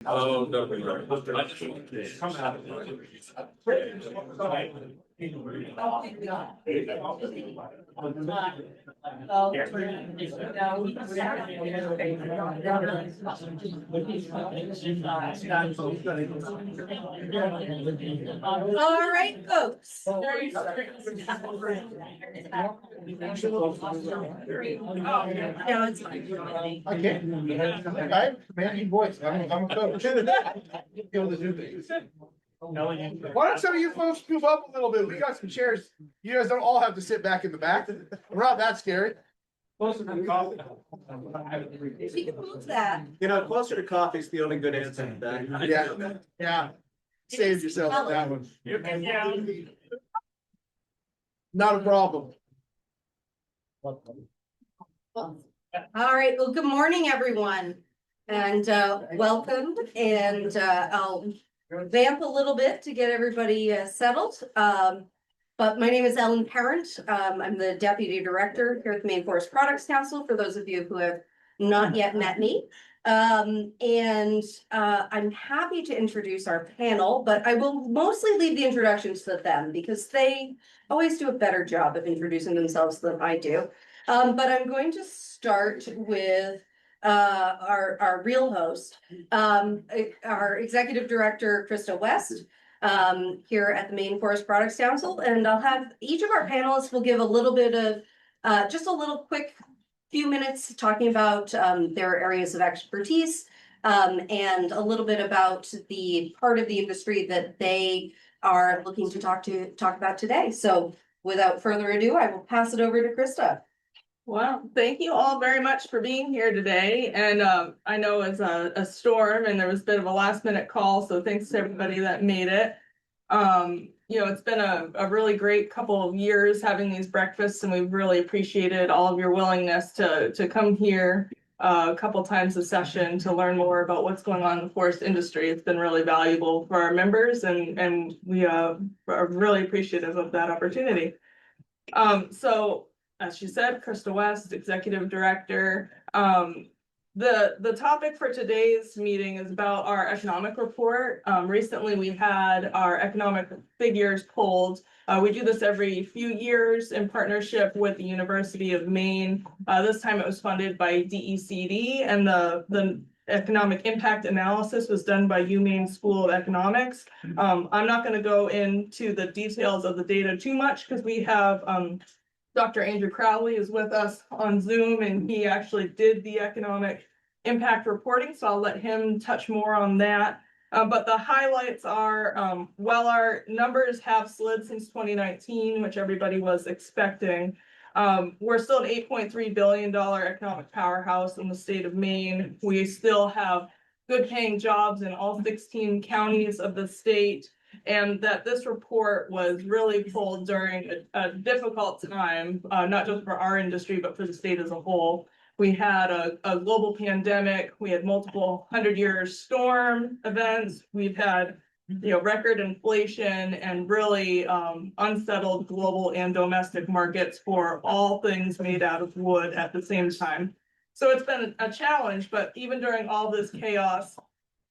Oh, no, I just want to come out of All right, folks. No, it's fine. I can't. I have a commanding voice. I'm a coach. Able to do things. Why don't some of you folks move up a little bit? We got some chairs. You guys don't all have to sit back in the back. We're not that scary. If you can move that. You know, closer to coffee is the only good answer. Yeah, yeah. Saved yourself on that one. Not a problem. All right, well, good morning, everyone, and welcome, and I'll vamp a little bit to get everybody settled. But my name is Ellen Parent. I'm the Deputy Director here at the Maine Forest Products Council, for those of you who have not yet met me. I'm happy to introduce our panel, but I will mostly leave the introductions to them because they always do a better job of introducing themselves than I do. But I'm going to start with our real host, our Executive Director, Krista West, here at the Maine Forest Products Council. And I'll have each of our panelists will give a little bit of just a little quick few minutes talking about their areas of expertise and a little bit about the part of the industry that they are looking to talk about today. So without further ado, I will pass it over to Krista. Well, thank you all very much for being here today. And I know it's a storm and there was a bit of a last minute call, so thanks to everybody that made it. You know, it's been a really great couple of years having these breakfasts, and we've really appreciated all of your willingness to come here a couple times a session to learn more about what's going on in the forest industry. It's been really valuable for our members, and we are really appreciative of that opportunity. So as she said, Krista West, Executive Director. The topic for today's meeting is about our economic report. Recently, we've had our economic figures pulled. We do this every few years in partnership with the University of Maine. This time it was funded by DECD, and the economic impact analysis was done by UMaine School of Economics. I'm not going to go into the details of the data too much because we have Dr. Andrew Crowley is with us on Zoom, and he actually did the economic impact reporting, so I'll let him touch more on that. But the highlights are, while our numbers have slid since 2019, which everybody was expecting, we're still an $8.3 billion economic powerhouse in the state of Maine. We still have good paying jobs in all 16 counties of the state. And that this report was really pulled during a difficult time, not just for our industry, but for the state as a whole. We had a global pandemic. We had multiple 100-year storm events. We've had, record inflation and really unsettled global and domestic markets for all things made out of wood at the same time. So it's been a challenge, but even during all this chaos,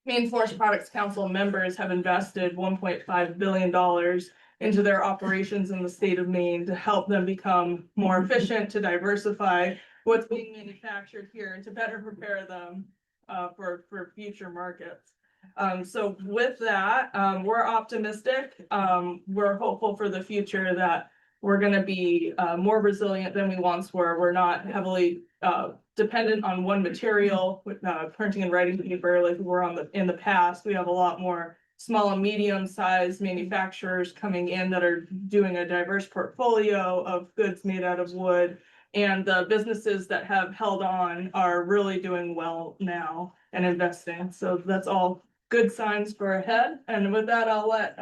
Maine Forest Products Council members have invested $1.5 billion into their operations in the state of Maine to help them become more efficient, to diversify what's being manufactured here, and to better prepare them for future markets. So with that, we're optimistic. We're hopeful for the future that we're going to be more resilient than we once were. We're not heavily dependent on one material with printing and writing paper like we were in the past. We have a lot more small and medium sized manufacturers coming in that are doing a diverse portfolio of goods made out of wood, and the businesses that have held on are really doing well now and investing. So that's all good signs for ahead. And with that, I'll let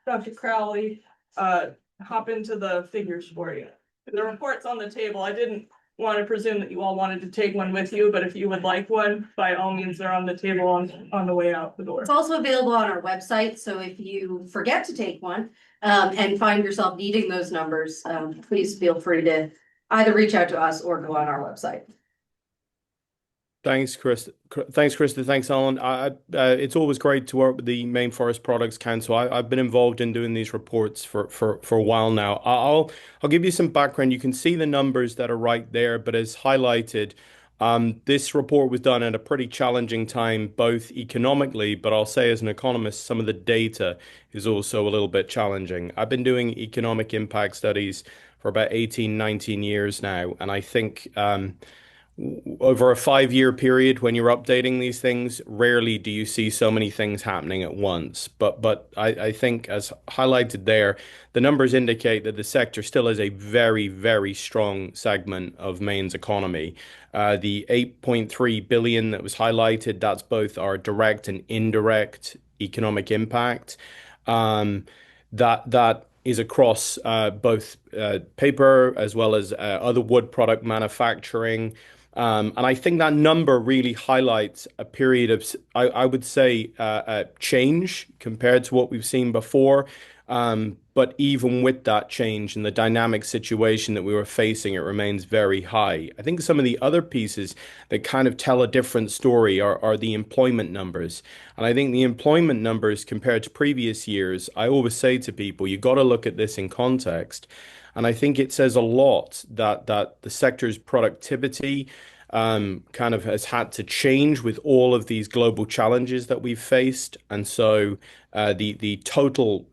Dr. Crowley hop into the figures for you. The report's on the table. I didn't want to presume that you all wanted to take one with you, but if you would like one, by all means, they're on the table on the way out the door. It's also available on our website, so if you forget to take one and find yourself needing those numbers, please feel free to either reach out to us or go on our website. Thanks, Chris. Thanks, Krista. Thanks, Alan. It's always great to work with the Maine Forest Products Council. I've been involved in doing these reports for a while now. I'll give you some background. You can see the numbers that are right there, but as highlighted, this report was done at a pretty challenging time, both economically, but I'll say as an economist, some of the data is also a little bit challenging. I've been doing economic impact studies for about 18, 19 years now, and I think over a 5 year period when you're updating these things, rarely do you see so many things happening at once. But I think as highlighted there, the numbers indicate that the sector still is a very, very strong segment of Maine's economy. The 8.3 billion that was highlighted, that's both our direct and indirect economic impact. That is across both paper as well as other wood product manufacturing. And I think that number really highlights a period of, I would say, change compared to what we've seen before. But even with that change and the dynamic situation that we were facing, it remains very high. I think some of the other pieces that kind of tell a different story are the employment numbers. And I think the employment numbers compared to previous years, I always say to people, you got to look at this in context. And I think it says a lot that the sector's productivity kind of has had to change with all of these global challenges that we've faced. And so the total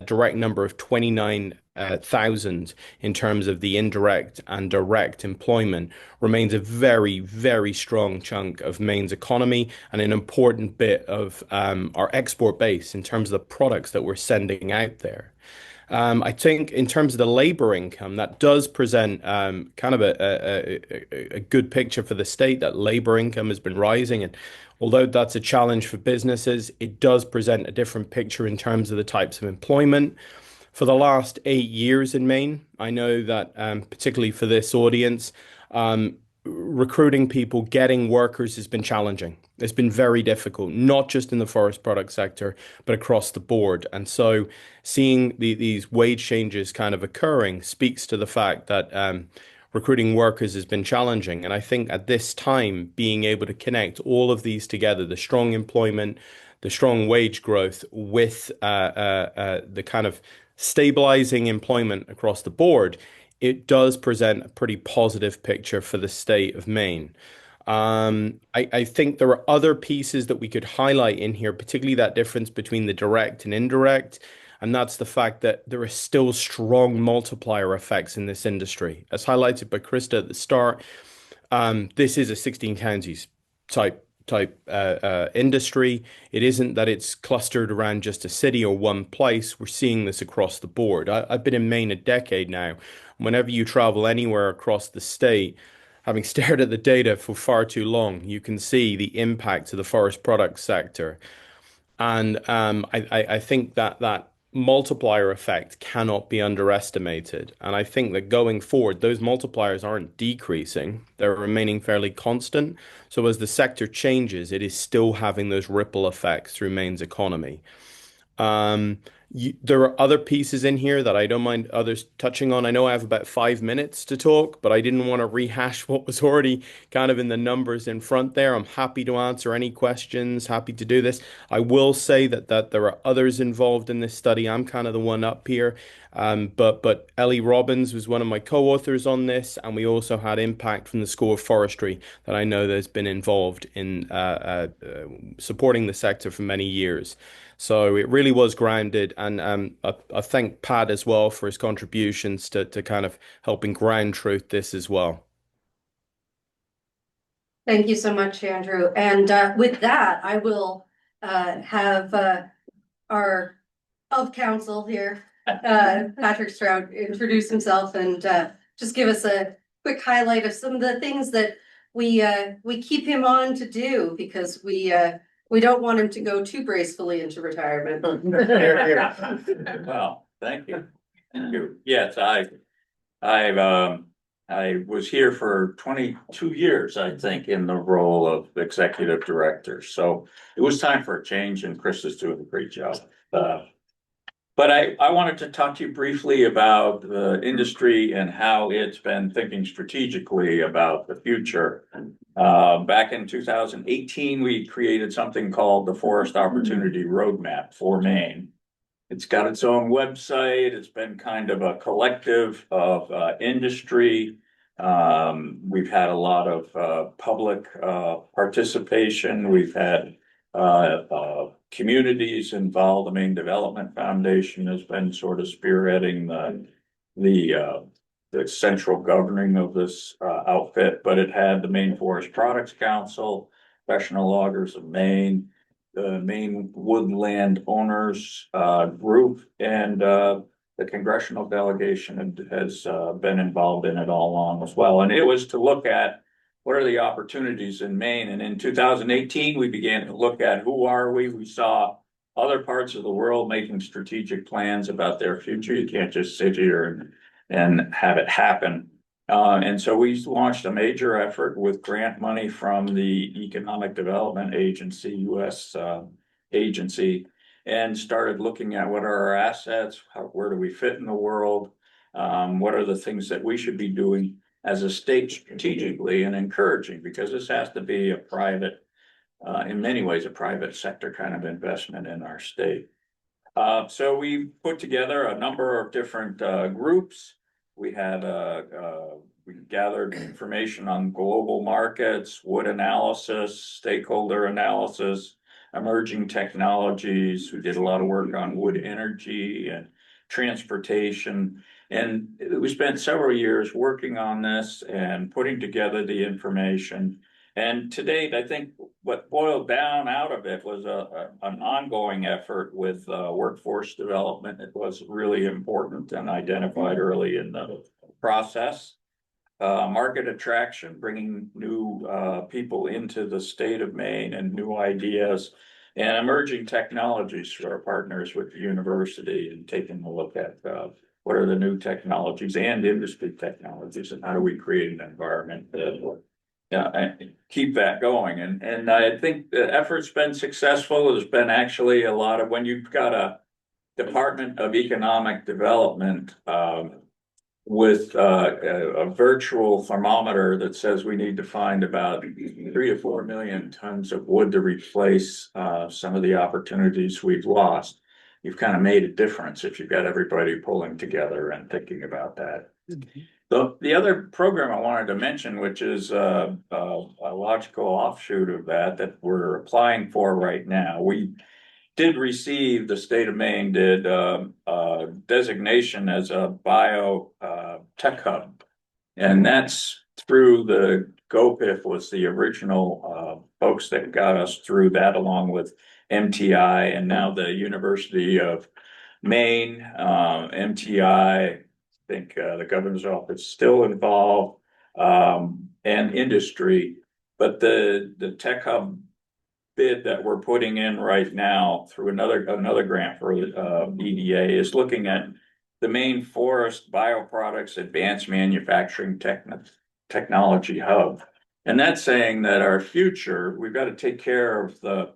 direct number of 29,000 in terms of the indirect and direct employment remains a very, very strong chunk of Maine's economy and an important bit of our export base in terms of the products that we're sending out there. I think in terms of the labor income, that does present kind of a good picture for the state that labor income has been rising. And although that's a challenge for businesses, it does present a different picture in terms of the types of employment. For the last 8 years in Maine, I know that particularly for this audience, recruiting people, getting workers has been challenging. It's been very difficult, not just in the forest product sector, but across the board. And so seeing these wage changes kind of occurring speaks to the fact that recruiting workers has been challenging. And I think at this time, being able to connect all of these together, the strong employment, the strong wage growth with the kind of stabilizing employment across the board, it does present a pretty positive picture for the state of Maine. I think there are other pieces that we could highlight in here, particularly that difference between the direct and indirect. And that's the fact that there are still strong multiplier effects in this industry. As highlighted by Krista at the start, this is a 16 counties type industry. It isn't that it's clustered around just a city or one place. We're seeing this across the board. I've been in Maine a decade now. Whenever you travel anywhere across the state, having stared at the data for far too long, you can see the impact of the forest products sector. And I think that multiplier effect cannot be underestimated. And I think that going forward, those multipliers aren't decreasing, they're remaining fairly constant. So as the sector changes, it is still having those ripple effects through Maine's economy. There are other pieces in here that I don't mind others touching on. I know I have about 5 minutes to talk, but I didn't want to rehash what was already kind of in the numbers in front there. I'm happy to answer any questions, happy to do this. I will say that there are others involved in this study. I'm kind of the one up here. But Ellie Robbins was one of my co-authors on this, and we also had impact from the School of Forestry that I know that's been involved in supporting the sector for many years. So it really was grounded, and I thank Pat as well for his contributions to kind of helping ground truth this as well. Thank you so much, Andrew. And with that, I will have our of council here, Patrick Stroud, introduce himself and just give us a quick highlight of some of the things that we keep him on to do, because we don't want him to go too gracefully into retirement. Well, thank you. Thank you. Yes, I was here for 22 years, I think, in the role of executive director. So it was time for a change, and Chris is doing a great job. But But I wanted to talk to you briefly about the industry and how it's been thinking strategically about the future. Back in 2018, we created something called the Forest Opportunity Roadmap for Maine. It's got its own website. It's been kind of a collective of industry. We've had a lot of public participation. We've had communities involved. The Maine Development Foundation has been sort of spearheading the central governing of this outfit, but it had the Maine Forest Products Council, Professional Loggers of Maine, the Maine Woodland Owners Group, and the congressional delegation has been involved in it all along as well. And it was to look at what are the opportunities in Maine? And in 2018, we began to look at who are we? We saw other parts of the world making strategic plans about their future. You can't just sit here and have it happen. And so we launched a major effort with grant money from the Economic Development Agency, US agency, and started looking at what are our assets, where do we fit in the world, what are the things that we should be doing as a state strategically and encouraging, because this has to be a private, in many ways, a private sector kind of investment in our state. So we put together a number of different groups. We had we gathered information on global markets, wood analysis, stakeholder analysis, emerging technologies. We did a lot of work on wood energy and transportation. And we spent several years working on this and putting together the information. And to date, I think what boiled down out of it was an ongoing effort with workforce development. It was really important and identified early in the process. Market attraction, bringing new people into the state of Maine and new ideas, and emerging technologies for our partners with the university, and taking a look at what are the new technologies and industry technologies, and how do we create an environment that keep that going. And I think the effort's been successful. There's been actually a lot of, when you've got a Department of Economic Development with a virtual thermometer that says we need to find about 3 to 4 million tons of wood to replace some of the opportunities we've lost. You've kind of made a difference if you've got everybody pulling together and thinking about that. The other program I wanted to mention, which is a logical offshoot of that we're applying for right now. We did receive, the state of Maine did designation as a bio tech hub. And that's through the GOPIF was the original folks that got us through that, along with MTI and now the University of Maine, MTI, I think the governor's office still involved, and industry. But the tech hub bid that we're putting in right now through another grant for EDA is looking at the Maine Forest Bioproducts Advanced Manufacturing Technology Hub. And that's saying that our future, we've got to take care of the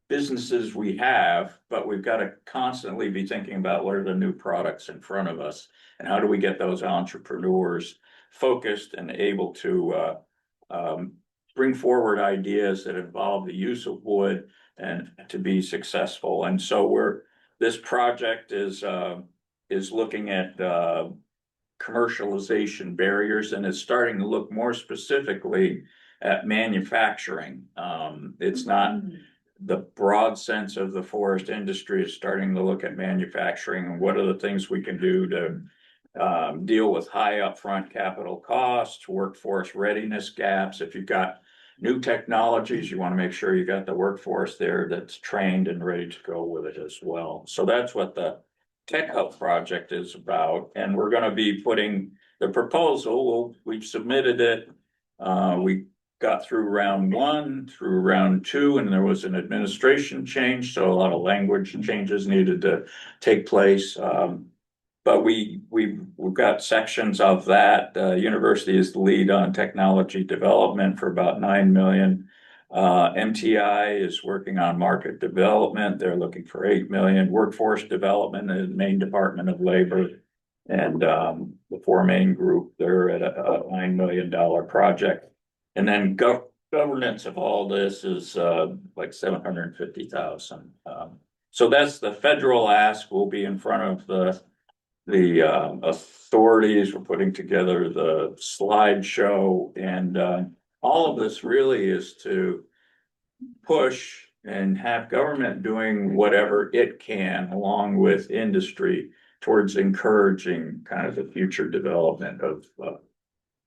businesses we have, but we've got to constantly be thinking about what are the new products in front of us, and how do we get those entrepreneurs focused and able to bring forward ideas that involve the use of wood and to be successful. And so this project is looking at commercialization barriers, and it's starting to look more specifically at manufacturing. It's not the broad sense of the forest industry. Is starting to look at manufacturing and what are the things we can do to deal with high upfront capital costs, workforce readiness gaps. If you've got new technologies, you want to make sure you got the workforce there that's trained and ready to go with it as well. So that's what the Tech Hub project is about. And we're going to be putting the proposal, we've submitted it. We got through round 1, through round 2, and there was an administration change. So a lot of language changes needed to take place. But we've got sections of that. University is the lead on technology development for about $9 million. MTI is working on market development. They're looking for 8 million. Workforce development in the Maine Department of Labor. And the Four Main Group, they're at a $9 million project. And then governance of all this is like 750,000. So that's the federal ask. Will be in front of the authorities. We're putting together the slideshow, and all of this really is to push and have government doing whatever it can along with industry towards encouraging kind of the future development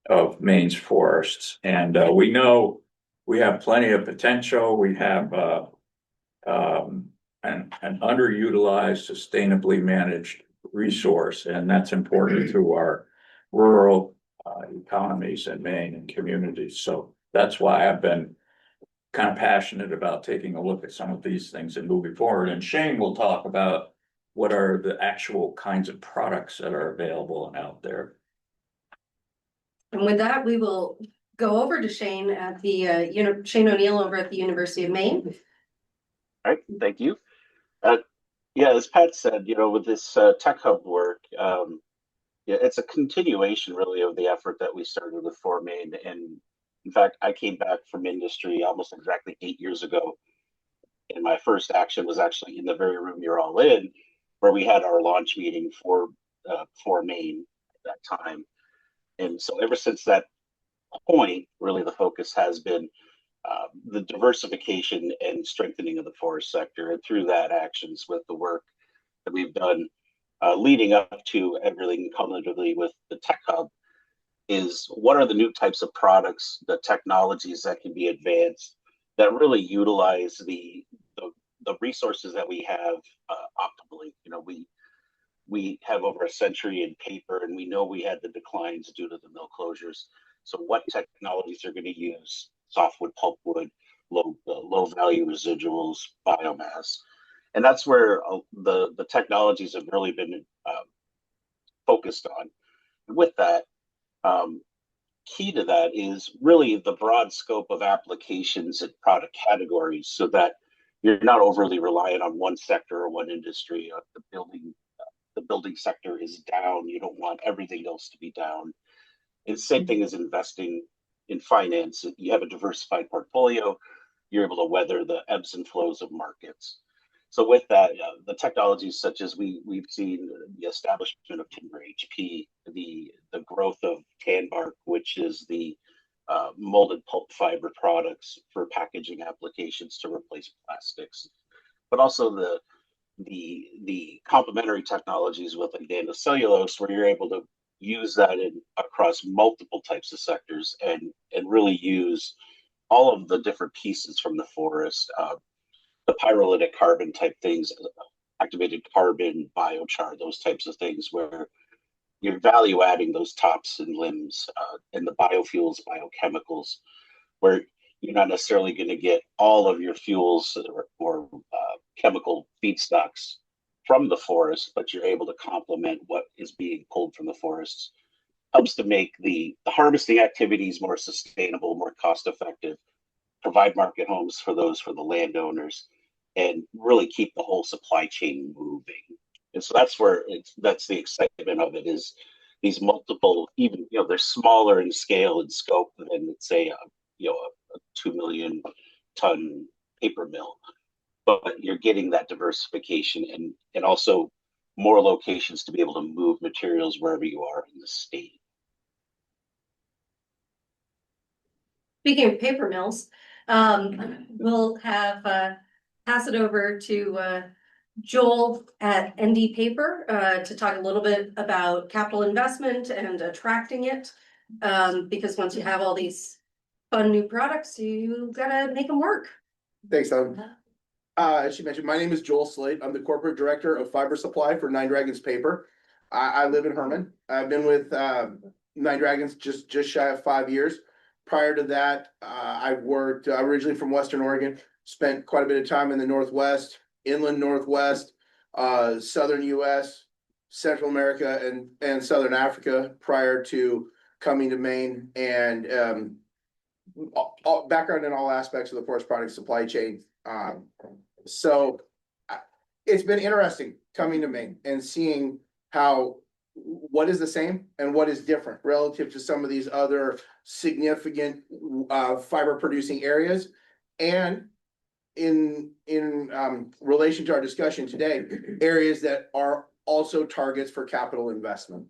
of Maine's forests. And we know we have plenty of potential. We have an underutilized, sustainably managed resource, and that's important to our rural economies in Maine and communities. So that's why I've been kind of passionate about taking a look at some of these things and moving forward. And Shane will talk about what are the actual kinds of products that are available and out there. And with that, we will go over to Shane at the, Shane O'Neill over at the University of Maine. All right, thank you. Yeah, as Pat said, with this Tech Hub work, yeah, it's a continuation really of the effort that we started with Four Main. And in fact, I came back from industry almost exactly 8 years ago. And my first action was actually in the very room you're all in, where we had our launch meeting for Four Main at that time. And so ever since that point, really the focus has been the diversification and strengthening of the forest sector, and through that actions with the work that we've done leading up to everything cumulatively with the Tech Hub is what are the new types of products, the technologies that can be advanced that really utilize the resources that we have optimally. We have over a century in paper, and we know we had the declines due to the mill closures. So what technologies are going to use softwood, pulpwood, low value residuals, biomass, and that's where the technologies have really been focused on. With that, key to that is really the broad scope of applications and product categories, so that you're not overly reliant on one sector or one industry. The building sector is down. You don't want everything else to be down. It's the same thing as investing in finance. You have a diversified portfolio, you're able to weather the ebbs and flows of markets. So with that, the technologies such as we've seen the establishment of Timber HP, the growth of Tanbark, which is the molded pulp fiber products for packaging applications to replace plastics, but also the complementary technologies with like nanocellulose, where you're able to use that across multiple types of sectors and really use all of the different pieces from the forest, the pyrolytic carbon type things, activated carbon, biochar, those types of things, where you're value adding those tops and limbs and the biofuels, biochemicals, where you're not necessarily going to get all of your fuels or chemical feedstocks from the forest, but you're able to complement what is being pulled from the forests. Helps to make the harvesting activities more sustainable, more cost effective, provide market homes for the landowners, and really keep the whole supply chain moving. And so that's the excitement of it, is these multiple, even they're smaller in scale and scope than, let's say, a 2 million ton paper mill, but you're getting that diversification and also more locations to be able to move materials wherever you are in the state. Speaking of paper mills, we'll have pass it over to Joel at ND Paper to talk a little bit about capital investment and attracting it. Because once you have all these fun new products, you gotta make them work. Thanks, Tom. As she mentioned, my name is Joel Slate. I'm the corporate director of fiber supply for Nine Dragons Paper. I live in Herman. I've been with Nine Dragons just shy of 5 years. Prior to that, I worked originally from Western Oregon, spent quite a bit of time in the Northwest, inland Northwest, Southern US, Central America, and Southern Africa prior to coming to Maine and background in all aspects of the forest product supply chain. So it's been interesting coming to Maine and seeing how what is the same and what is different relative to some of these other significant fiber producing areas. And in relation to our discussion today, areas that are also targets for capital investment.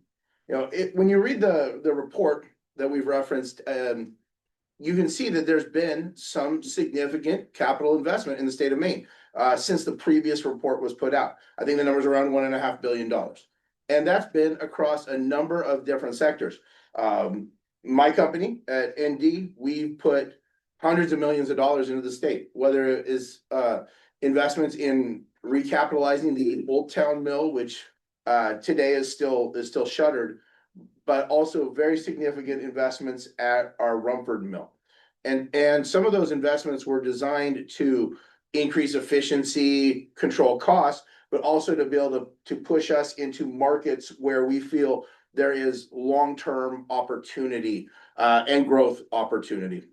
You know, when you read the report that we've referenced, you can see that there's been some significant capital investment in the state of Maine since the previous report was put out. I think the number's around $1.5 billion. And that's been across a number of different sectors. My company at ND, we put hundreds of millions of dollars into the state, whether it is investments in recapitalizing the Old Town Mill, which today is still shuttered, but also very significant investments at our Rumford Mill. And some of those investments were designed to increase efficiency, control costs, but also to be able to push us into markets where we feel there is long-term opportunity and growth opportunity.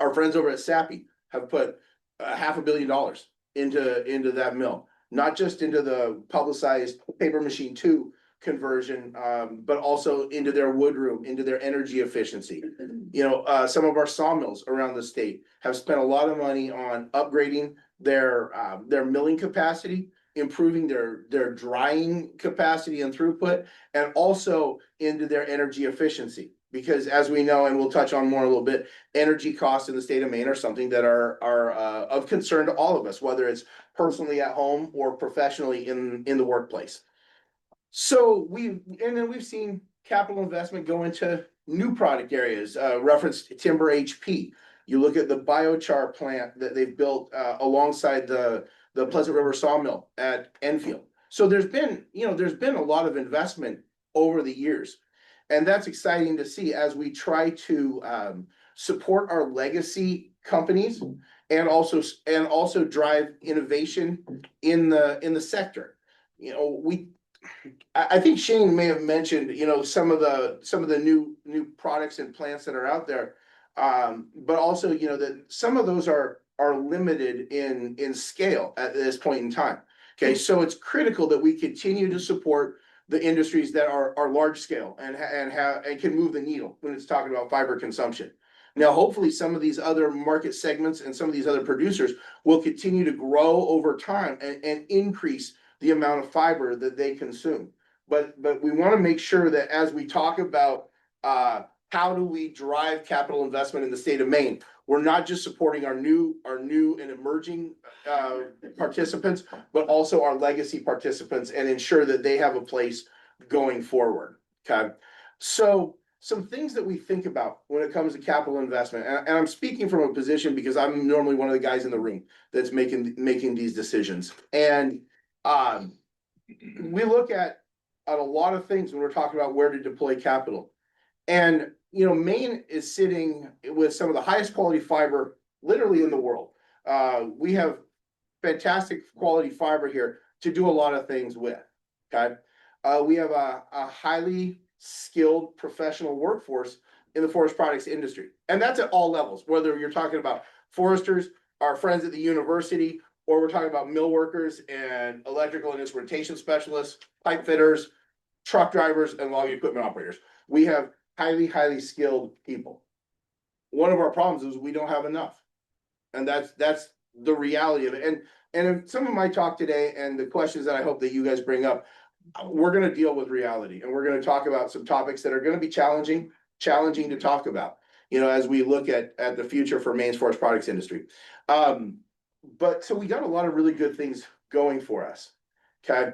Our friends over at Sappi have put $500 million into that mill, not just into the publicized paper machine 2 conversion, but also into their wood room, into their energy efficiency. You know, some of our sawmills around the state have spent a lot of money on upgrading their milling capacity, improving their drying capacity and throughput, and also into their energy efficiency. Because as we know, and we'll touch on more a little bit, energy costs in the state of Maine are something that are of concern to all of us, whether it's personally at home or professionally in the workplace. So we've seen capital investment go into new product areas, referenced Timber HP. You look at the biochar plant that they've built alongside the Pleasant River Sawmill at Enfield. So there's been a lot of investment over the years. And that's exciting to see as we try to support our legacy companies and also drive innovation in the sector. You know, I think Shane may have mentioned, you know, some of the new products and plants that are out there, but also, you know, that some of those are limited in scale at this point in time. Okay, so it's critical that we continue to support the industries that are large scale and can move the needle when it's talking about fiber consumption. Now, hopefully some of these other market segments and some of these other producers will continue to grow over time and increase the amount of fiber that they consume. But we want to make sure that as we talk about how do we drive capital investment in the state of Maine, we're not just supporting our new and emerging participants, but also our legacy participants and ensure that they have a place going forward. Okay, so some things that we think about when it comes to capital investment, and I'm speaking from a position because I'm normally one of the guys in the room that's making these decisions. And we look at a lot of things when we're talking about where to deploy capital. And you know, Maine is sitting with some of the highest quality fiber literally in the world. We have fantastic quality fiber here to do a lot of things with. Okay, we have a highly skilled professional workforce in the forest products industry, and that's at all levels. Whether you're talking about foresters, our friends at the university, or we're talking about mill workers and electrical and instrumentation specialists, pipe fitters, truck drivers, and logging equipment operators. We have highly skilled people. One of our problems is we don't have enough. And that's the reality of it. And in some of my talk today and the questions that I hope that you guys bring up, we're going to deal with reality. And we're going to talk about some topics that are going to be challenging to talk about, you know, as we look at the future for Maine's forest products industry. But so we got a lot of really good things going for us. Okay.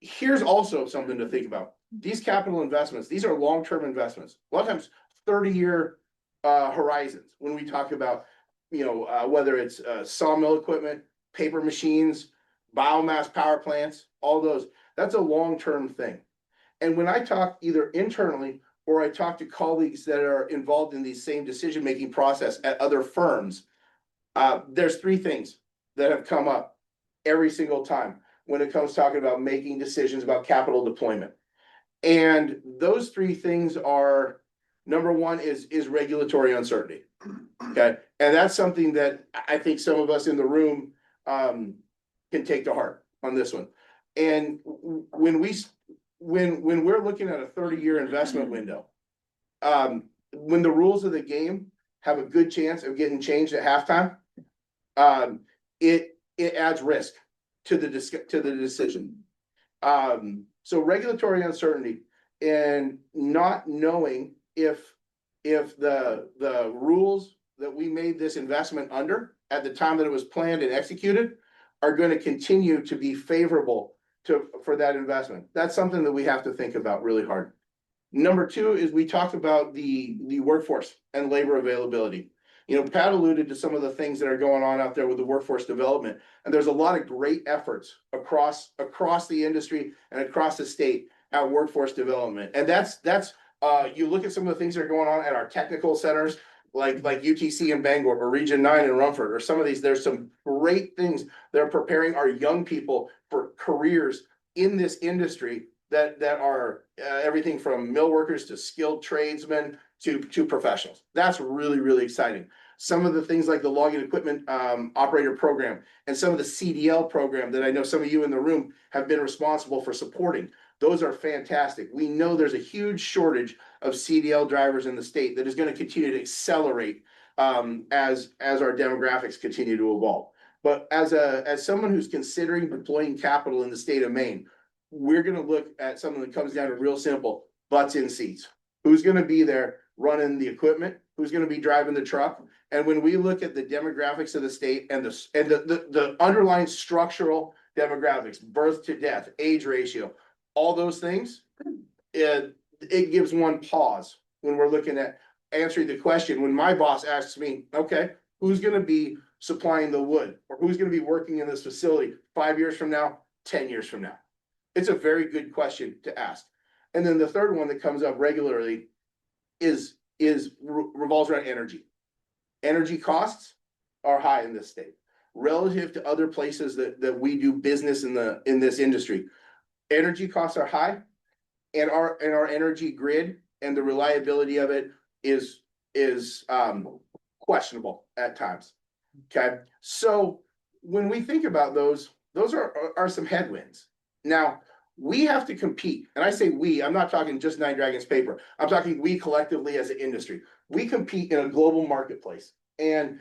Here's also something to think about. These capital investments, these are long-term investments. A lot of times 30-year horizons when we talk about, you know, whether it's sawmill equipment, paper machines, biomass power plants, all those, that's a long-term thing. And when I talk either internally or I talk to colleagues that are involved in the same decision-making process at other firms, there's 3 things that have come up every single time when it comes talking about making decisions about capital deployment. And those 3 things are, number one is regulatory uncertainty. Okay, and that's something that I think some of us in the room can take to heart on this one. And when we're looking at a 30-year investment window, when the rules of the game have a good chance of getting changed at halftime, it adds risk to the decision. So regulatory uncertainty and not knowing if the rules that we made this investment under at the time that it was planned and executed are going to continue to be favorable for that investment. That's something that we have to think about really hard. Number two is we talked about the workforce and labor availability. You know, Pat alluded to some of the things that are going on out there with the workforce development, and there's a lot of great efforts across the industry and across the state at workforce development. And that's you look at some of the things that are going on at our technical centers, like UTC in Bangor or Region 9 in Rumford, or some of these, there's some great things that are preparing our young people for careers in this industry that are everything from mill workers to skilled tradesmen to professionals. That's really, really exciting. Some of the things like the logging equipment operator program and some of the CDL program that I know some of you in the room have been responsible for supporting. Those are fantastic. We know there's a huge shortage of CDL drivers in the state that is going to continue to accelerate as our demographics continue to evolve. But as someone who's considering deploying capital in the state of Maine, we're going to look at something that comes down to real simple: butts in seats. Who's going to be there running the equipment? Who's going to be driving the truck? And when we look at the demographics of the state and the underlying structural demographics, birth to death, age ratio, all those things, it gives one pause when we're looking at answering the question. When my boss asks me, okay, who's going to be supplying the wood, or who's going to be working in this facility 5 years from now, 10 years from now? It's a very good question to ask. And then the third one that comes up regularly revolves around energy. Energy costs are high in this state relative to other places that we do business in this industry. Energy costs are high, and our energy grid and the reliability of it is questionable at times. Okay, so when we think about those are some headwinds. Now, we have to compete, and I say we, I'm not talking just Nine Dragons Paper. I'm talking we collectively as an industry. We compete in a global marketplace, and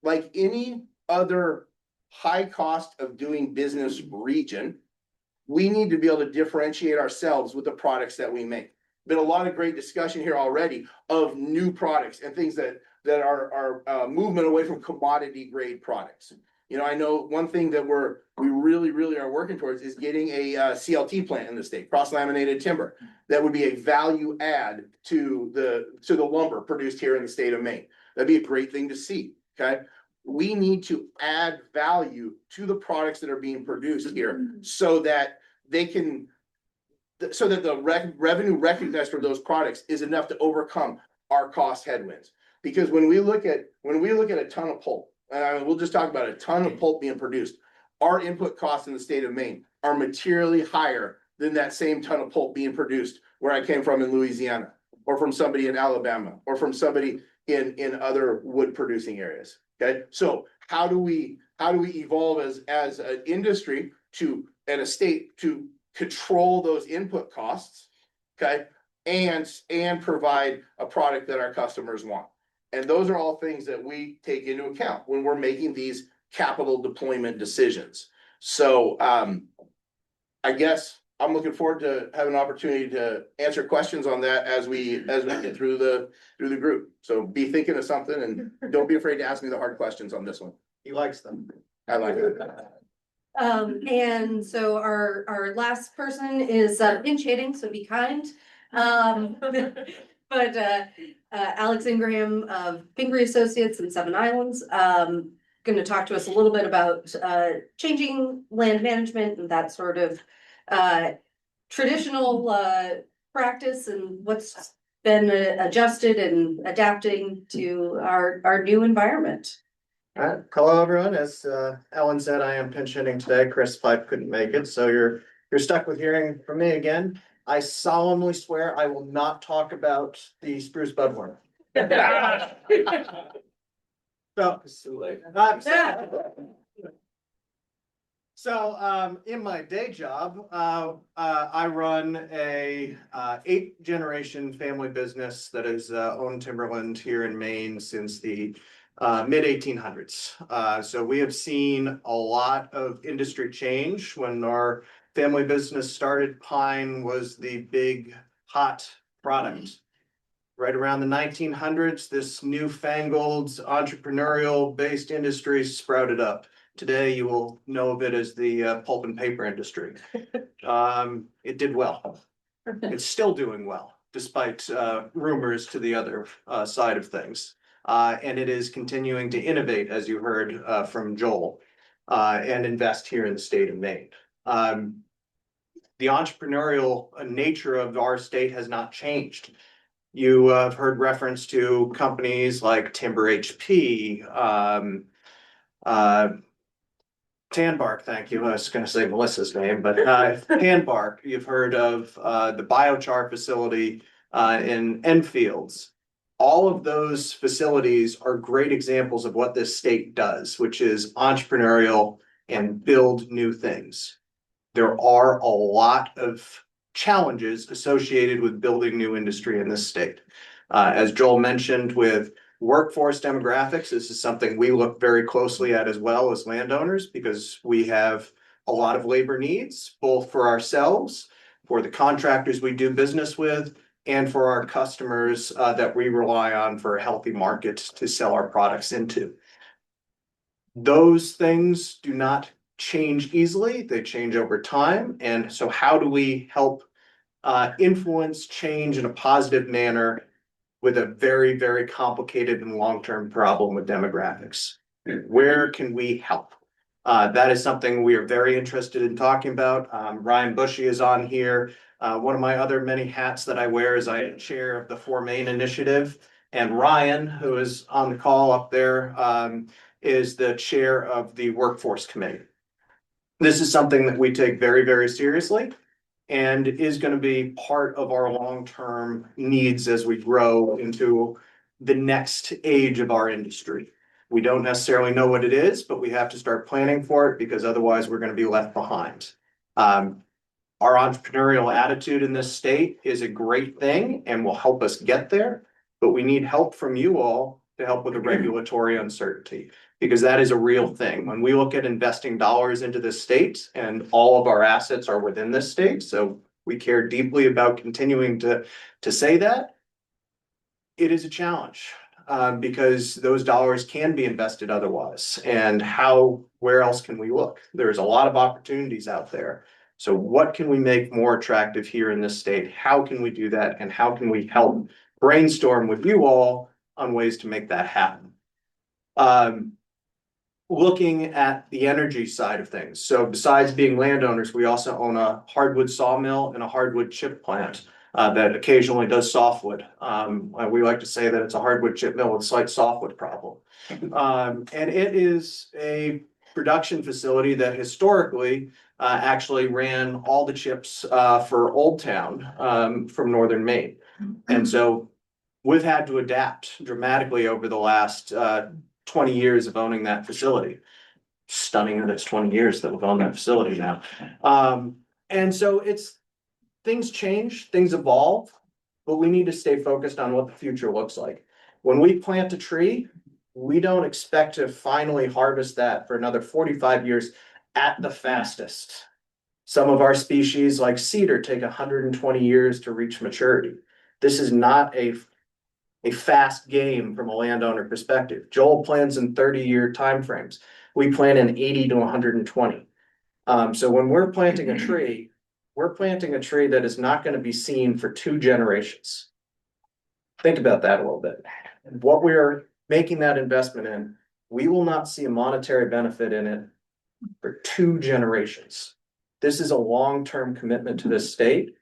like any other high cost of doing business region, we need to be able to differentiate ourselves with the products that we make. Been a lot of great discussion here already of new products and things that are movement away from commodity grade products. You know, I know one thing that we really are working towards is getting a CLT plant in the state, cross laminated timber, that would be a value add to the lumber produced here in the state of Maine. That'd be a great thing to see. Okay, we need to add value to the products that are being produced here so that the revenue recognized for those products is enough to overcome our cost headwinds. Because when we look at a ton of pulp, and we'll just talk about a ton of pulp being produced, our input costs in the state of Maine are materially higher than that same ton of pulp being produced where I came from in Louisiana, or from somebody in Alabama, or from somebody in other wood producing areas. Okay, so how do we evolve as an industry and a state to control those input costs, okay, and provide a product that our customers want? And those are all things that we take into account when we're making these capital deployment decisions. So I guess I'm looking forward to having an opportunity to answer questions on that as we get through the group. So be thinking of something, and don't be afraid to ask me the hard questions on this one. He likes them. I like it. And so our last person is pinch hitting, so be kind. But Alex Ingraham of Pingree Associates in Seven Islands, going to talk to us a little bit about changing land management and that sort of traditional practice and what's been adjusted and adapting to our new environment. All right, hello everyone. As Ellen said, I am pinch hitting today. Chris Pipe couldn't make it, so you're stuck with hearing from me again. I solemnly swear I will not talk about the spruce budworm. So, in my day job, I run a 8th-generation family business that has owned timberland here in Maine since the mid 1800s. So we have seen a lot of industry change. When our family business started, pine was the big hot product. Right around the 1900s, this newfangled entrepreneurial-based industry sprouted up. Today, you will know of it as the pulp and paper industry. It did well. It's still doing well, despite rumors to the other side of things. And it is continuing to innovate, as you heard from Joel, and invest here in the state of Maine. The entrepreneurial nature of our state has not changed. You have heard reference to companies like Timber HP, Tanbark, thank you. I was gonna say Melissa's name, but Tanbark, you've heard of the biochar facility in Enfields. All of those facilities are great examples of what this state does, which is entrepreneurial and build new things. There are a lot of challenges associated with building new industry in this state. As Joel mentioned, with workforce demographics, this is something we look very closely at as well as landowners, because we have a lot of labor needs, both for ourselves, for the contractors we do business with, and for our customers that we rely on for a healthy market to sell our products into. Those things do not change easily, they change over time. And so how do we help influence change in a positive manner with a very, very complicated and long-term problem with demographics? Where can we help? That is something we are very interested in talking about. Ryan Bushy is on here. One of my other many hats that I wear is I am chair of the 4Main Initiative. And Ryan, who is on the call up there, is the chair of the Workforce Committee. This is something that we take very, very seriously and is going to be part of our long-term needs as we grow into the next age of our industry. We don't necessarily know what it is, but we have to start planning for it, because otherwise we're going to be left behind. Our entrepreneurial attitude in this state is a great thing and will help us get there, but we need help from you all to help with the regulatory uncertainty, because that is a real thing. When we look at investing dollars into this state, and all of our assets are within this state, so we care deeply about continuing to say that, it is a challenge, because those dollars can be invested otherwise. And where else can we look? There's a lot of opportunities out there. So what can we make more attractive here in this state? How can we do that? And how can we help brainstorm with you all on ways to make that happen? Looking at the energy side of things. So besides being landowners, we also own a hardwood sawmill and a hardwood chip plant that occasionally does softwood. We like to say that it's a hardwood chip mill with a slight softwood problem. And it is a production facility that historically actually ran all the chips for Old Town from northern Maine. And so we've had to adapt dramatically over the last 20 years of owning that facility. Stunning that it's 20 years that we've owned that facility now. And so things change, things evolve, but we need to stay focused on what the future looks like. When we plant a tree, we don't expect to finally harvest that for another 45 years at the fastest. Some of our species, like cedar, take 120 years to reach maturity. This is not a fast game from a landowner perspective. Joel plans in 30-year timeframes. We plan in 80 to 120. So when we're planting a tree, we're planting a tree that is not going to be seen for 2 generations. Think about that a little bit. What we're making that investment in, we will not see a monetary benefit in it for 2 generations. This is a long-term commitment to this state.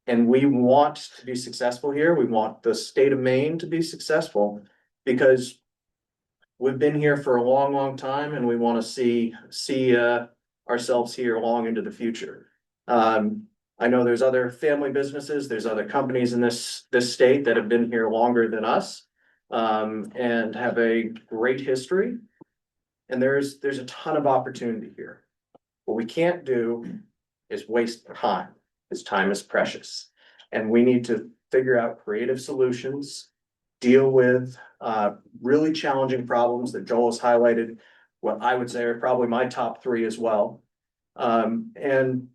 And we want to be successful here. We want the state of Maine to be successful, because we've been here for a long, long time, and we want to see ourselves here long into the future. I know there's other family businesses, there's other companies in this state that have been here longer than us. and have a great history. And there's a ton of opportunity here. What we can't do is waste time, because time is precious. And we need to figure out creative solutions, deal with really challenging problems that Joel has highlighted, what I would say are probably my top three as well. And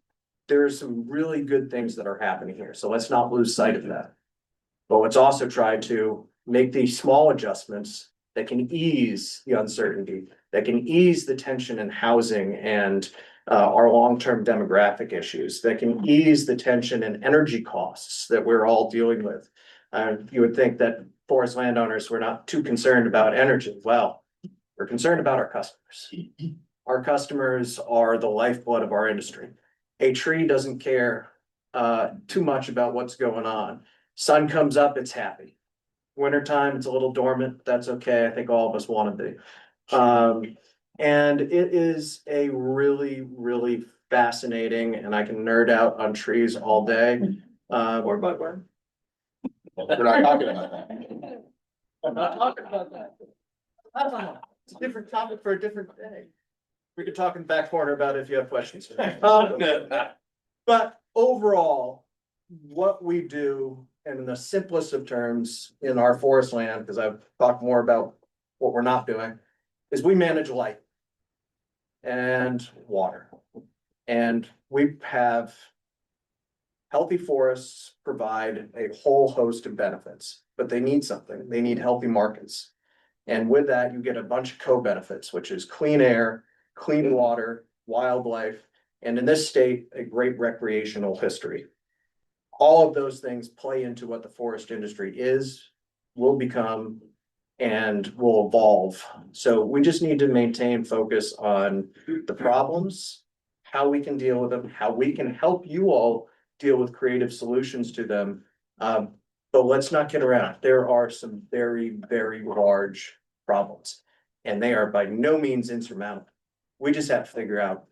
there's some really good things that are happening here, so let's not lose sight of that. But let's also try to make these small adjustments that can ease the uncertainty, that can ease the tension in housing and our long-term demographic issues, that can ease the tension in energy costs that we're all dealing with. You would think that forest landowners were not too concerned about energy. Well, we're concerned about our customers. Our customers are the lifeblood of our industry. A tree doesn't care too much about what's going on. Sun comes up, it's happy. Wintertime, it's a little dormant. That's okay. I think all of us want to be. And it is a really, really fascinating, and I can nerd out on trees all day. Or bugworm. We're not talking about that. I'm not talking about that. I don't know. It's a different topic for a different day. We could talk in the back corner about it if you have questions. But overall, what we do, and in the simplest of terms in our forest land, because I've talked more about what we're not doing, is we manage light and water. And we have healthy forests provide a whole host of benefits, but they need something. They need healthy markets. And with that, you get a bunch of co-benefits, which is clean air, clean water, wildlife, and in this state, a great recreational history. All of those things play into what the forest industry is, will become, and will evolve. So we just need to maintain focus on the problems, how we can deal with them, how we can help you all deal with creative solutions to them. But let's not kid around. There are some very, very large problems, and they are by no means insurmountable. We just have to figure out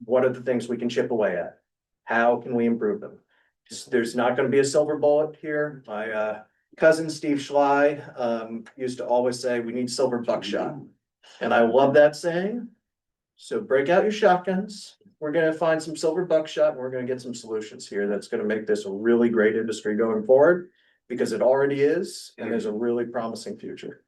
what are the things we can chip away at? How can we improve them? There's not going to be a silver bullet here. My cousin Steve Schley used to always say we need silver buckshot, and I love that saying. So break out your shotguns. We're going to find some silver buckshot, and we're going to get some solutions here that's going to make this a really great industry going forward, because it already is, and there's a really promising future.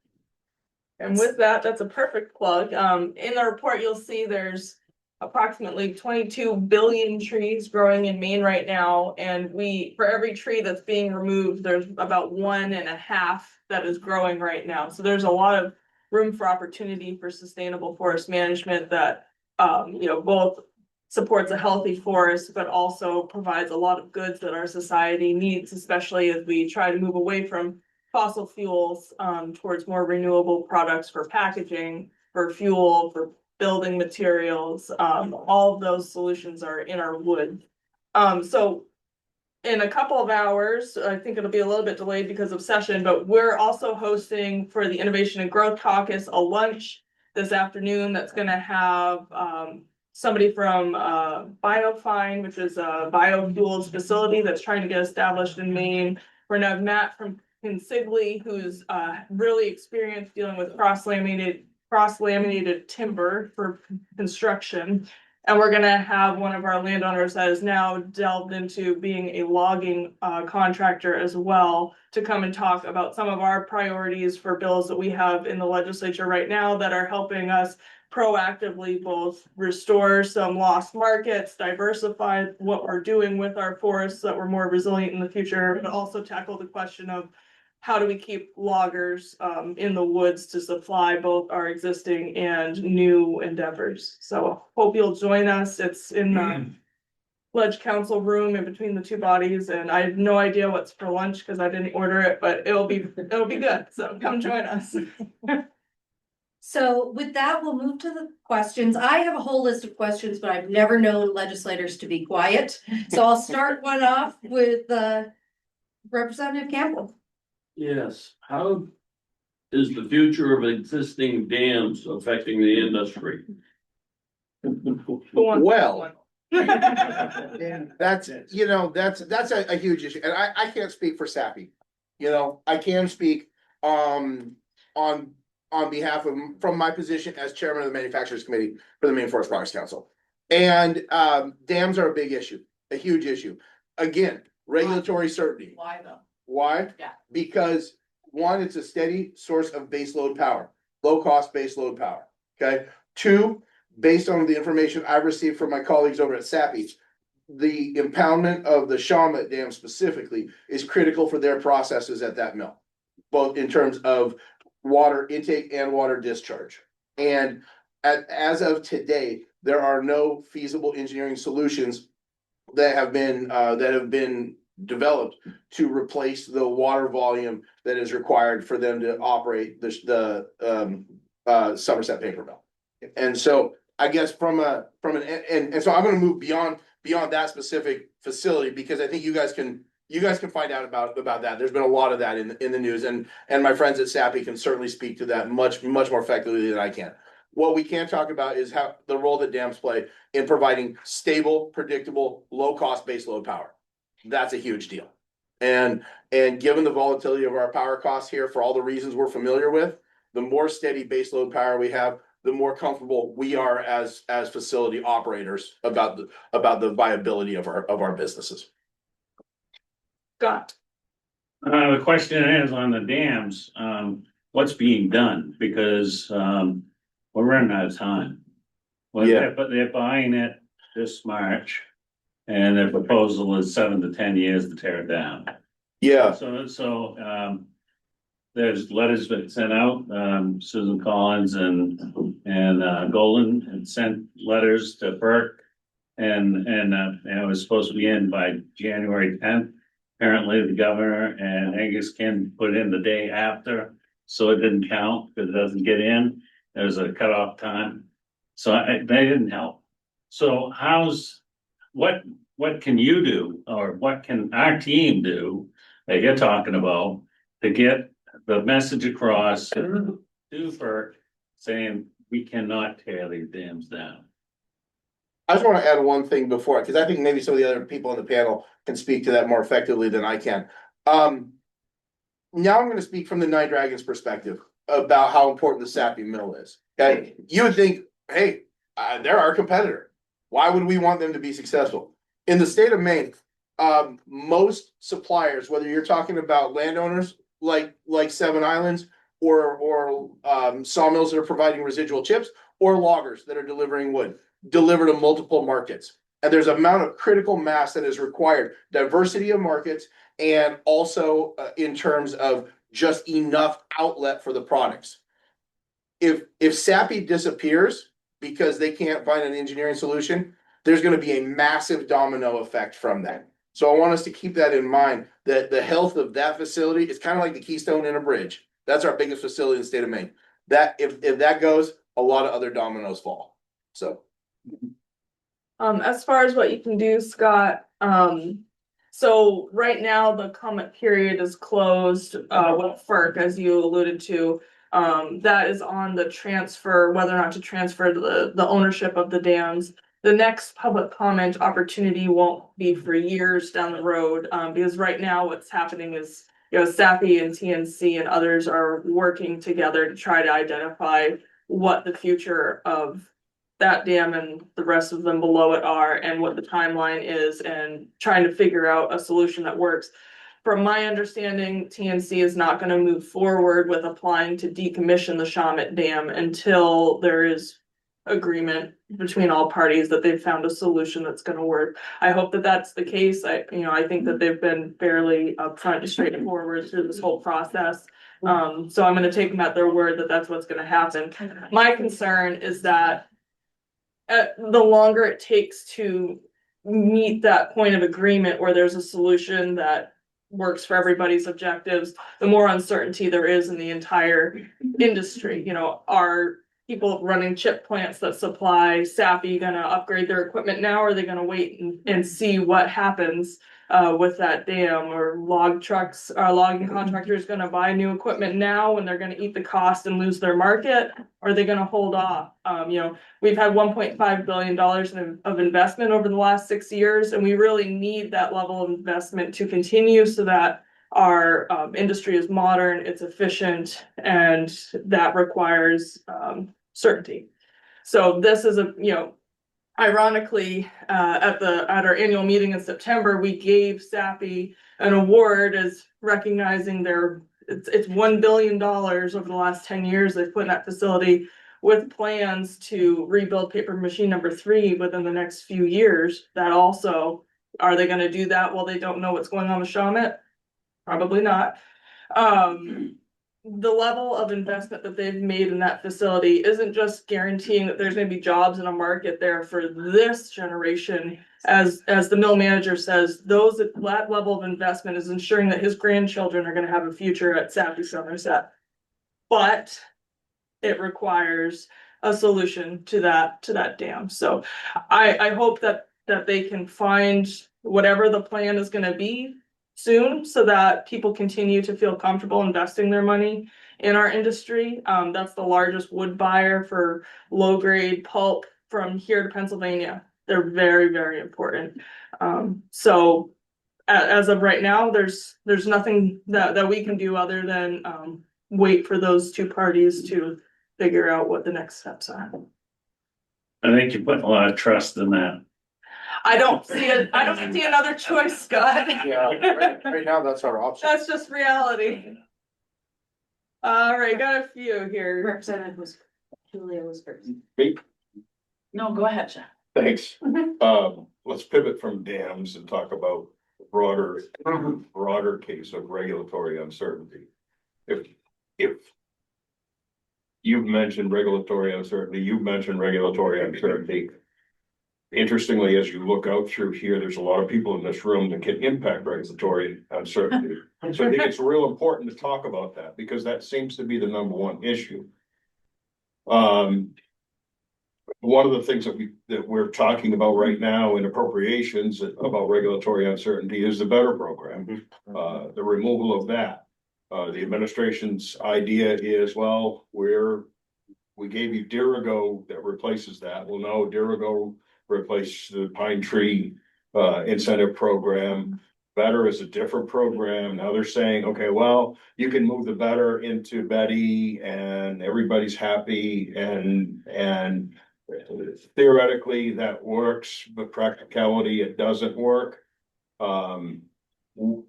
And with that, that's a perfect plug. In the report, you'll see there's approximately 22 billion trees growing in Maine right now. And for every tree that's being removed, there's about 1.5 that is growing right now. So there's a lot of room for opportunity for sustainable forest management that, both supports a healthy forest, but also provides a lot of goods that our society needs, especially as we try to move away from fossil fuels towards more renewable products for packaging, for fuel, for building materials. All of those solutions are in our wood. So in a couple of hours, I think it'll be a little bit delayed because of session, but we're also hosting for the Innovation and Growth Caucus a lunch this afternoon that's going to have somebody from Biofine, which is a biofuels facility that's trying to get established in Maine. We're gonna have Matt from Consigli, who's really experienced dealing with cross-laminated timber for construction. And we're gonna have one of our landowners that is now delved into being a logging contractor as well, to come and talk about some of our priorities for bills that we have in the legislature right now that are helping us proactively both restore some lost markets, diversify what we're doing with our forests so that we're more resilient in the future, but also tackle the question of how do we keep loggers in the woods to supply both our existing and new endeavors. So hope you'll join us. It's in the Ledge Council room in between the two bodies, and I have no idea what's for lunch because I didn't order it, but it'll be good. So come join us. So with that, we'll move to the questions. I have a whole list of questions, but I've never known legislators to be quiet. So I'll start one off with Representative Campbell. Yes, how is the future of existing dams affecting the industry? Well, that's a huge issue, and I can't speak for Sappy. I can speak on, on behalf of, from my position as chairman of the manufacturers committee for the Maine Forest Products Council. And, dams are a big issue, a huge issue. Again, regulatory certainty. Why though? Why? Yeah. Because one, it's a steady source of base load power, low cost base load power, okay? Two, based on the information I've received from my colleagues over at SAPI, the impoundment of the Shawmut Dam specifically is critical for their processes at that mill, both in terms of water intake and water discharge. And as of today, there are no feasible engineering solutions that have been developed to replace the water volume that is required for them to operate the Somerset paper mill. And so I guess from so I'm gonna move beyond that specific facility, because I think you guys can find out about that. There's been a lot of that in the news, and my friends at SAPI can certainly speak to that much more effectively than I can. What we can talk about is how the role that dams play in providing stable, predictable, low-cost base load power. That's a huge deal. And given the volatility of our power costs here, for all the reasons we're familiar with, the more steady base load power we have, the more comfortable we are as facility operators about the viability of our businesses. Scott. The question is on the dams, what's being done? Because, we're running out of time. Well, Yeah. but they're buying it this March, and their proposal is 7 to 10 years to tear it down. Yeah, So, there's letters been sent out, Susan Collins and Golden had sent letters to FERC. And it was supposed to be in by January 10th. Apparently the governor and Angus Ken put in the day after, so it didn't count because it doesn't get in. There's a cutoff time. So they didn't help. So what can you do, or what can our team do that you're talking about to get the message across to FERC saying we cannot tear these dams down? I just want to add one thing before, because I think maybe some of the other people on the panel can speak to that more effectively than I can. Now I'm going to speak from the Nine Dragons perspective about how important the Sappi mill is. Okay, you would think, hey, they're our competitor. Why would we want them to be successful? In the state of Maine, most suppliers, whether you're talking about landowners like Seven Islands or sawmills that are providing residual chips, or loggers that are delivering wood, deliver to multiple markets. And there's an amount of critical mass that is required, diversity of markets, and also in terms of just enough outlet for the products. If Sappi disappears because they can't find an engineering solution, there's going to be a massive domino effect from that. So I want us to keep that in mind, that the health of that facility is kind of like the keystone in a bridge. That's our biggest facility in the state of Maine. That if that goes, a lot of other dominoes fall. So As far as what you can do, Scott, so right now the comment period is closed with FERC, as you alluded to. That is on the transfer, whether or not to transfer the ownership of the dams. The next public comment opportunity won't be for years down the road, because right now what's happening is, Sappi and TNC and others are working together to try to identify what the future of that dam and the rest of them below it are, and what the timeline is, and trying to figure out a solution that works. From my understanding, TNC is not going to move forward with applying to decommission the Shawmut Dam until there is agreement between all parties that they've found a solution that's going to work. I hope that that's the case. I think that they've been fairly upfront and straightforward through this whole process. So I'm going to take them at their word that that's what's going to happen. My concern is that the longer it takes to meet that point of agreement where there's a solution that works for everybody's objectives, the more uncertainty there is in the entire industry. Are people running chip plants that supply Sappi gonna upgrade their equipment now, or are they gonna wait and see what happens with that dam? Or logging contractors gonna buy new equipment now when they're gonna eat the cost and lose their market? Or are they gonna hold off? We've had $1.5 billion of investment over the last 6 years, and we really need that level of investment to continue so that our industry is modern, it's efficient, and that requires certainty. So this is ironically, at our annual meeting in September, we gave SAPI an award as recognizing it's $1 billion over the last 10 years they've put in that facility, with plans to rebuild paper machine number 3 within the next few years. That also, are they gonna do that while they don't know what's going on with Shawmut? Probably not. The level of investment that they've made in that facility isn't just guaranteeing that there's gonna be jobs in a market there for this generation. As the mill manager says, that level of investment is ensuring that his grandchildren are gonna have a future at SAPI Somerset. But it requires a solution to that dam. So I hope that they can find whatever the plan is gonna be soon, so that people continue to feel comfortable investing their money in our industry. That's the largest wood buyer for low grade pulp from here to Pennsylvania. They're very, very important. So as of right now, there's nothing that we can do other than wait for those two parties to figure out what the next steps are. I think you put a lot of trust in that. I don't see another choice, Scott. Yeah, right now, that's our option. That's just reality. All right, got a few here. Representative Julia was first. No, go ahead, Jeff. Thanks. Let's pivot from dams and talk about broader case of regulatory uncertainty. If you've mentioned regulatory uncertainty. Interestingly, as you look out through here, there's a lot of people in this room that can impact regulatory uncertainty. So I think it's real important to talk about that, because that seems to be the number one issue. One of the things that we're talking about right now in appropriations about regulatory uncertainty is the BETTER program, the removal of that. The administration's idea is, well, we gave you Dirigo that replaces that. Well, no, Dirigo replace the pine tree incentive program. BETTER is a different program. Now they're saying, okay, well, you can move the BETTER into Betty and everybody's happy, and theoretically that works, but practicality it doesn't work.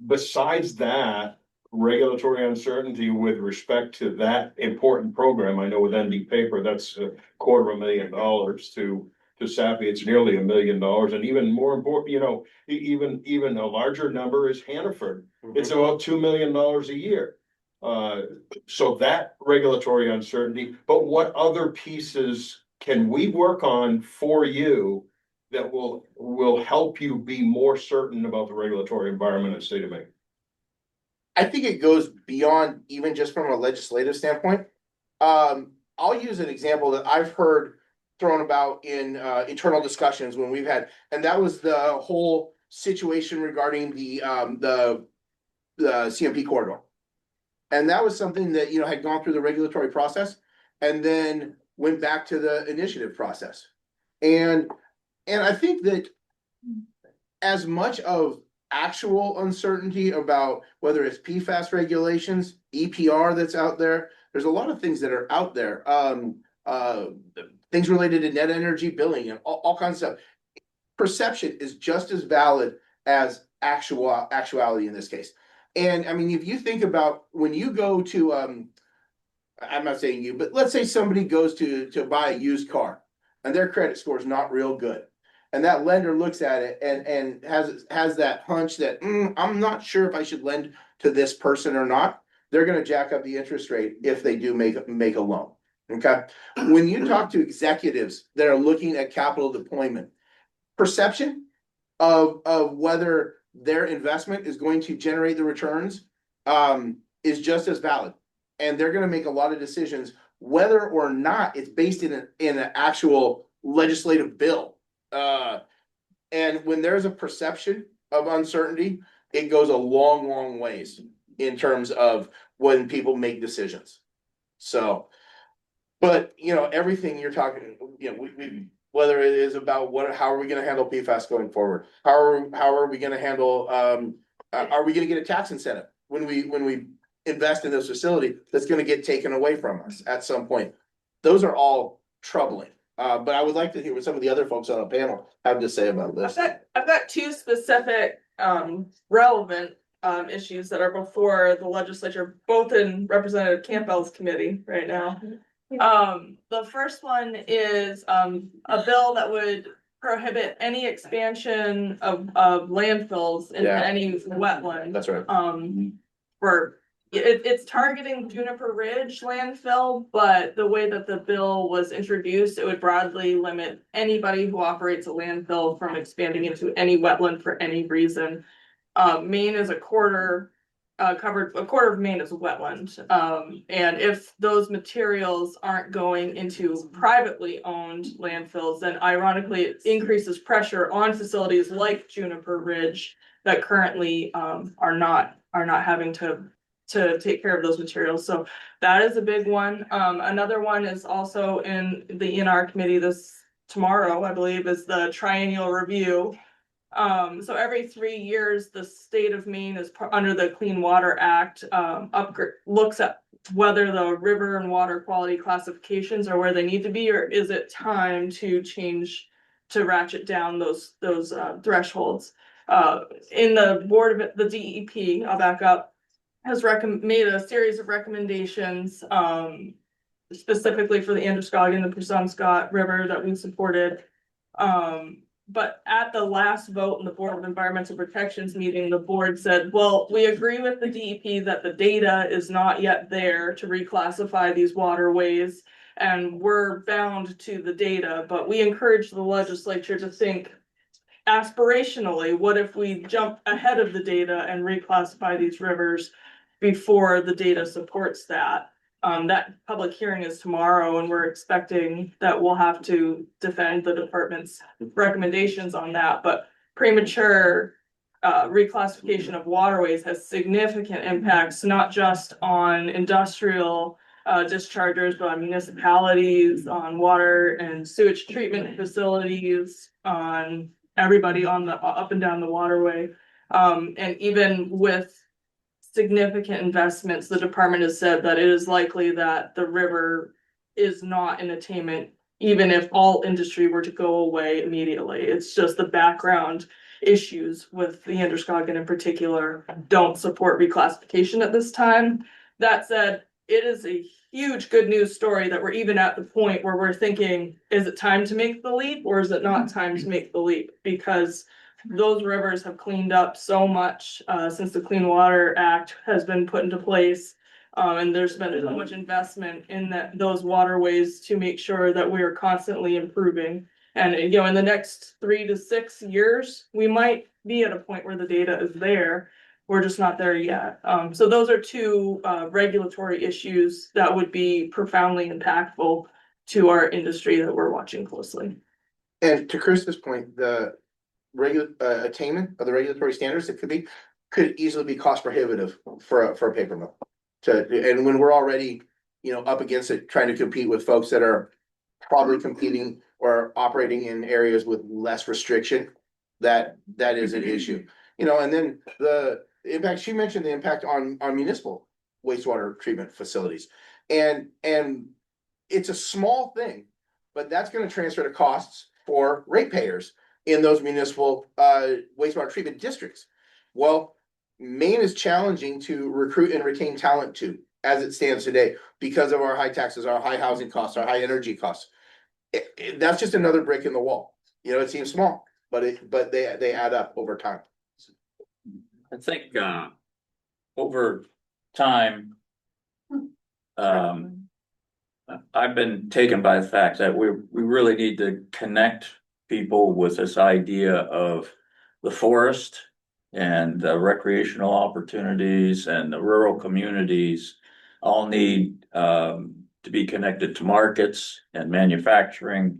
Besides that, regulatory uncertainty with respect to that important program, I know with ND Paper, that's $250,000 to SAPI, it's nearly $1 million, and even more important, even a larger number is Hannaford. It's about $2 million a year. So that regulatory uncertainty, but what other pieces can we work on for you that will help you be more certain about the regulatory environment in the state of Maine? I think it goes beyond even just from a legislative standpoint. I'll use an example that I've heard thrown about in internal discussions when we've had, and that was the whole situation regarding the CMP corridor. And that was something that, had gone through the regulatory process and then went back to the initiative process. And I think that as much of actual uncertainty about whether it's PFAS regulations, EPR that's out there, there's a lot of things that are out there. Things related to net energy billing and all kinds of stuff. Perception is just as valid as actuality in this case. And I mean, if you think about when you go to, I'm not saying you, but let's say somebody goes to buy a used car and their credit score is not real good. And that lender looks at it and has that hunch that I'm not sure if I should lend to this person or not. They're going to jack up the interest rate if they do make a loan. Okay. When you talk to executives that are looking at capital deployment, perception of whether their investment is going to generate the returns is just as valid. And they're going to make a lot of decisions whether or not it's based in an actual legislative bill. And when there's a perception of uncertainty, it goes a long, long ways in terms of when people make decisions. So, but everything you're talking, we whether it is about how are we going to handle PFAS going forward? How are we going to handle? Are we going to get a tax incentive when we invest in this facility, that's gonna get taken away from us at some point. Those are all troubling. But I would like to hear what some of the other folks on the panel have to say about this. I've got two specific relevant issues that are before the legislature, both in Representative Campbell's committee right now. The first one is a bill that would prohibit any expansion of landfills in Yeah. any wetland. That's right. For it's targeting Juniper Ridge landfill, but the way that the bill was introduced, it would broadly limit anybody who operates a landfill from expanding into any wetland for any reason. Maine is a quarter of Maine is a wetland. And if those materials aren't going into privately owned landfills, then ironically it increases pressure on facilities like Juniper Ridge that currently are not having to take care of those materials. So that is a big one. Another one is also in the ENR committee tomorrow, I believe, is the triennial review. So every 3 years, the state of Maine is under the Clean Water Act, looks at whether the river and water quality classifications are where they need to be, or is it time to change to ratchet down those thresholds. In the board of the DEP, I'll back up, has made a series of recommendations specifically for the Androscoggin, the Presumpscot River that we supported. But at the last vote in the Board of Environmental Protections meeting, the board said, well, we agree with the DEP that the data is not yet there to reclassify these waterways, and we're bound to the data, but we encourage the legislature to think aspirationally, what if we jump ahead of the data and reclassify these rivers before the data supports that? That public hearing is tomorrow, and we're expecting that we'll have to defend the department's recommendations on that. But premature reclassification of waterways has significant impacts, not just on industrial dischargers, but on municipalities, on water and sewage treatment facilities, on everybody on the up and down the waterway. And even with significant investments, the department has said that it is likely that the river is not in attainment, even if all industry were to go away immediately. It's just the background issues with the Androscoggin in particular don't support reclassification at this time. That said, it is a huge good news story that we're even at the point where we're thinking, is it time to make the leap, or is it not time to make the leap? Because those rivers have cleaned up so much since the Clean Water Act has been put into place. And there's been so much investment in those waterways to make sure that we are constantly improving. And in the next 3 to 6 years, we might be at a point where the data is there. We're just not there yet. So those are two regulatory issues that would be profoundly impactful to our industry that we're watching closely. And to Chris's point, the regular attainment of the regulatory standards that could easily be cost prohibitive for a paper mill. And when we're already, up against it, trying to compete with folks that are probably competing or operating in areas with less restriction, that is an issue. And then the impact, she mentioned the impact on municipal wastewater treatment facilities. And it's a small thing, but that's going to transfer to costs for ratepayers in those municipal wastewater treatment districts. Well, Maine is challenging to recruit and retain talent to, as it stands today, because of our high taxes, our high housing costs, our high energy costs. That's just another brick in the wall. It seems small, but they add up over time. I think over time, I've been taken by the fact that we really need to connect people with this idea of the forest and the recreational opportunities and the rural communities all need to be connected to markets and manufacturing.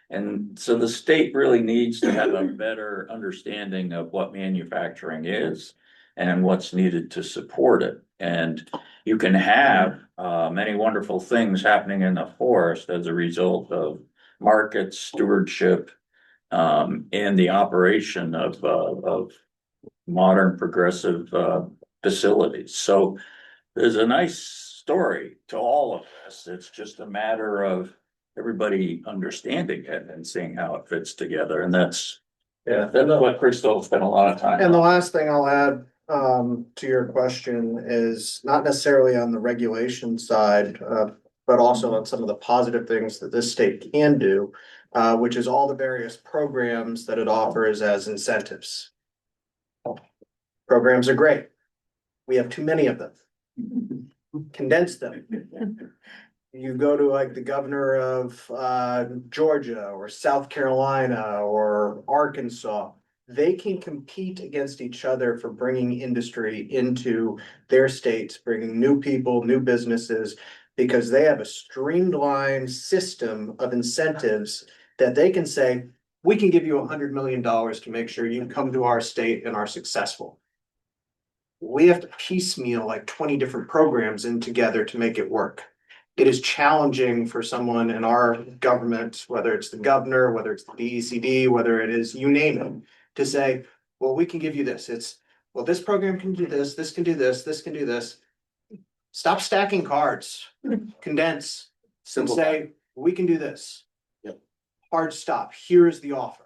And so the state really needs to have a better understanding of what manufacturing is and what's needed to support it. And you can have many wonderful things happening in the forest as a result of market stewardship and the operation of modern progressive facilities. So there's a nice story to all of this. It's just a matter of everybody understanding it and seeing how it fits together. And that's what Crystal spent a lot of time And the on. last thing I'll add, to your question is not necessarily on the regulation side, but also on some of the positive things that this state can do, which is all the various programs that it offers as incentives. Programs are great. We have too many of them. Condense them. You go to like the governor of Georgia or South Carolina or Arkansas, they can compete against each other for bringing industry into their states, bringing new people, new businesses, because they have a streamlined system of incentives that they can say, we can give you $100 million to make sure you come to our state and are successful. We have to piecemeal like 20 different programs in together to make it work. It is challenging for someone in our government, whether it's the governor, whether it's the DECD, whether it is, you name it, to say, well, we can give you this. It's, well, this program can do this can do this can do this. Stop stacking cards, condense, and say, we can do this. Yep. Hard stop, here is the offer.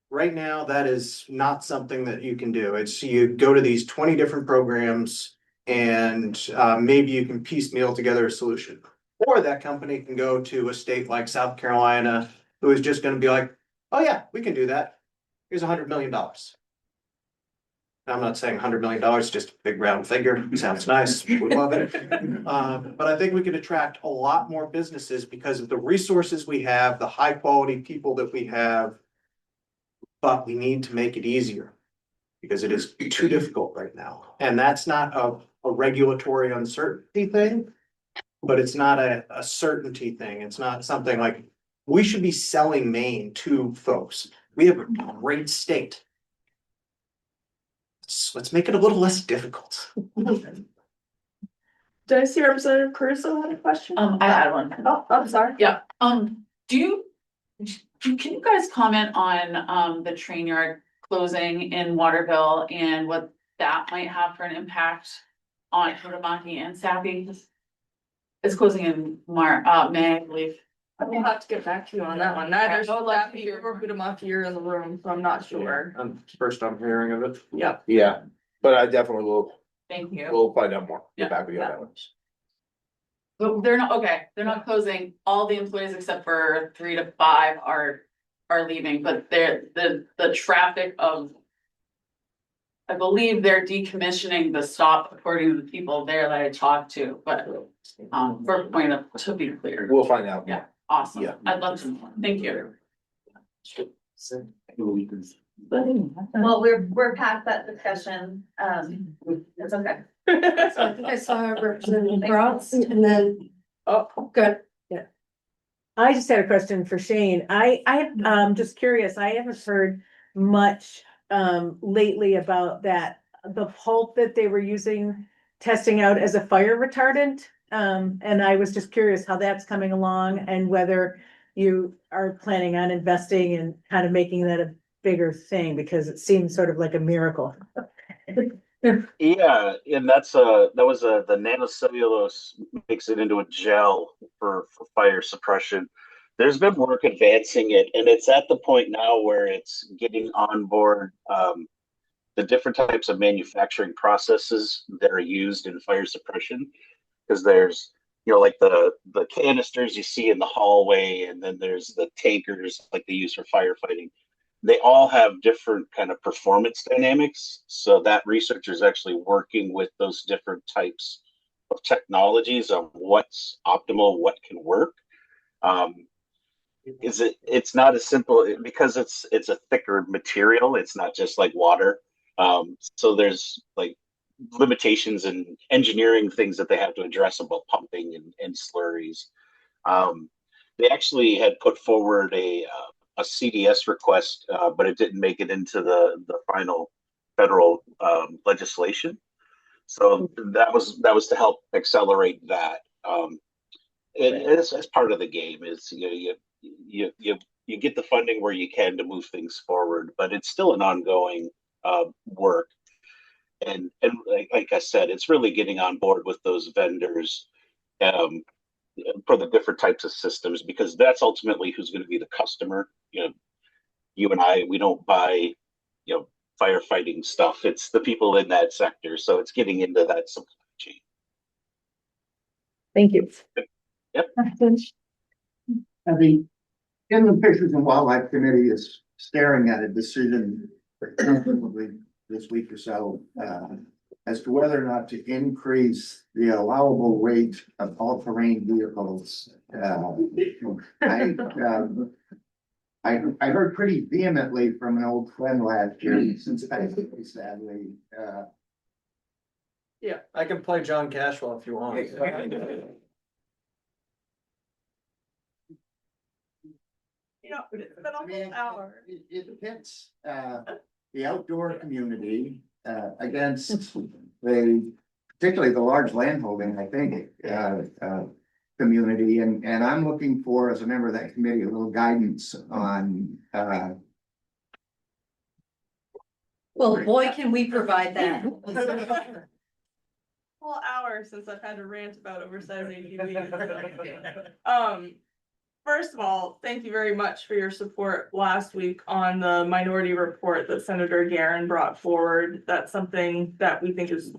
Right now, that is not something that you can do. It's you go to these 20 different programs and maybe you can piecemeal together a solution. Or that company can go to a state like South Carolina, who is just gonna be like, oh yeah, we can do that. Here's $100 million. I'm not saying $100 million, just a big round figure. Sounds nice, we love it. But I think we could attract a lot more businesses because of the resources we have, the high quality people that we have. But we need to make it easier because it is too difficult right now. And that's not a regulatory uncertainty thing, but it's not a certainty thing. It's not something like we should be selling Maine to folks. We have a great state. Let's make it a little less difficult. Did I see Representative Caruso had a question? I had one. Oh, I'm sorry. Yeah, can you guys comment on the train yard closing in Waterville and what that might have for an impact on Potomac and Sappy? It's closing in May, I believe. We'll have to get back to you on that one. Neither Sappy or Potomac are in the room, so I'm not sure. First I'm hearing of it. Yep. Yeah, but I definitely will, Thank you. we'll find out more. Yeah. Get back with you on that one. But they're not, okay, they're not closing. All the employees except for 3 to 5 are leaving, but the traffic of. I believe they're decommissioning the stop according to the people there that I talked to, but for point of, to be clear. We'll find out. Yeah, awesome. Yeah. I'd love to know. Thank you. Well, we're past that discussion. It's okay. So I think I saw Representative Bronx and then, oh, good. I just had a question for Shane. I'm just curious. I haven't heard much lately about the pulp that they were using, testing out as a fire retardant. And I was just curious how that's coming along and whether you are planning on investing and kind of making that a bigger thing, because it seems sort of like a miracle. Yeah, and that was the nanocellulose makes it into a gel for fire suppression. There's been work advancing it, and it's at the point now where it's getting on board the different types of manufacturing processes that are used in fire suppression. Because there's, like the canisters you see in the hallway, and then there's the tankers like they use for firefighting. They all have different kind of performance dynamics. So that researcher is actually working with those different types of technologies on what's optimal, what can work. It's not as simple because it's a thicker material. It's not just like water. So there's like limitations and engineering things that they have to address about pumping and slurries. They actually had put forward a CDS request, but it didn't make it into the final federal legislation. So that was to help accelerate that. It's part of the game. Is you get the funding where you can to move things forward, but it's still an ongoing work. and like I said, it's really getting on board with those vendors um, for the different types of systems, because that's ultimately who's going to be the customer. You know, you and I, we don't buy, you know, firefighting stuff. It's the people in that sector. So it's getting into that supply chain. Thank you. Yep. I mean, in the Fisheries and Wildlife Committee is staring at a decision probably this week or so, as to whether or not to increase the allowable weight of all-terrain vehicles. I heard pretty vehemently from an old friend last year, since I think we sadly, Yeah, I can play John Cashwell if you want. You know, it's been a whole hour. it hits, the outdoor community, against the, particularly the large landholding, I think, community, and I'm looking for, as a member of that committee, a little guidance on, Well, boy, can we provide that. Whole hour since I've had to rant about oversized ATVs. First of all, thank you very much for your support last week on the minority report that Senator Garin brought forward. That's something that we think is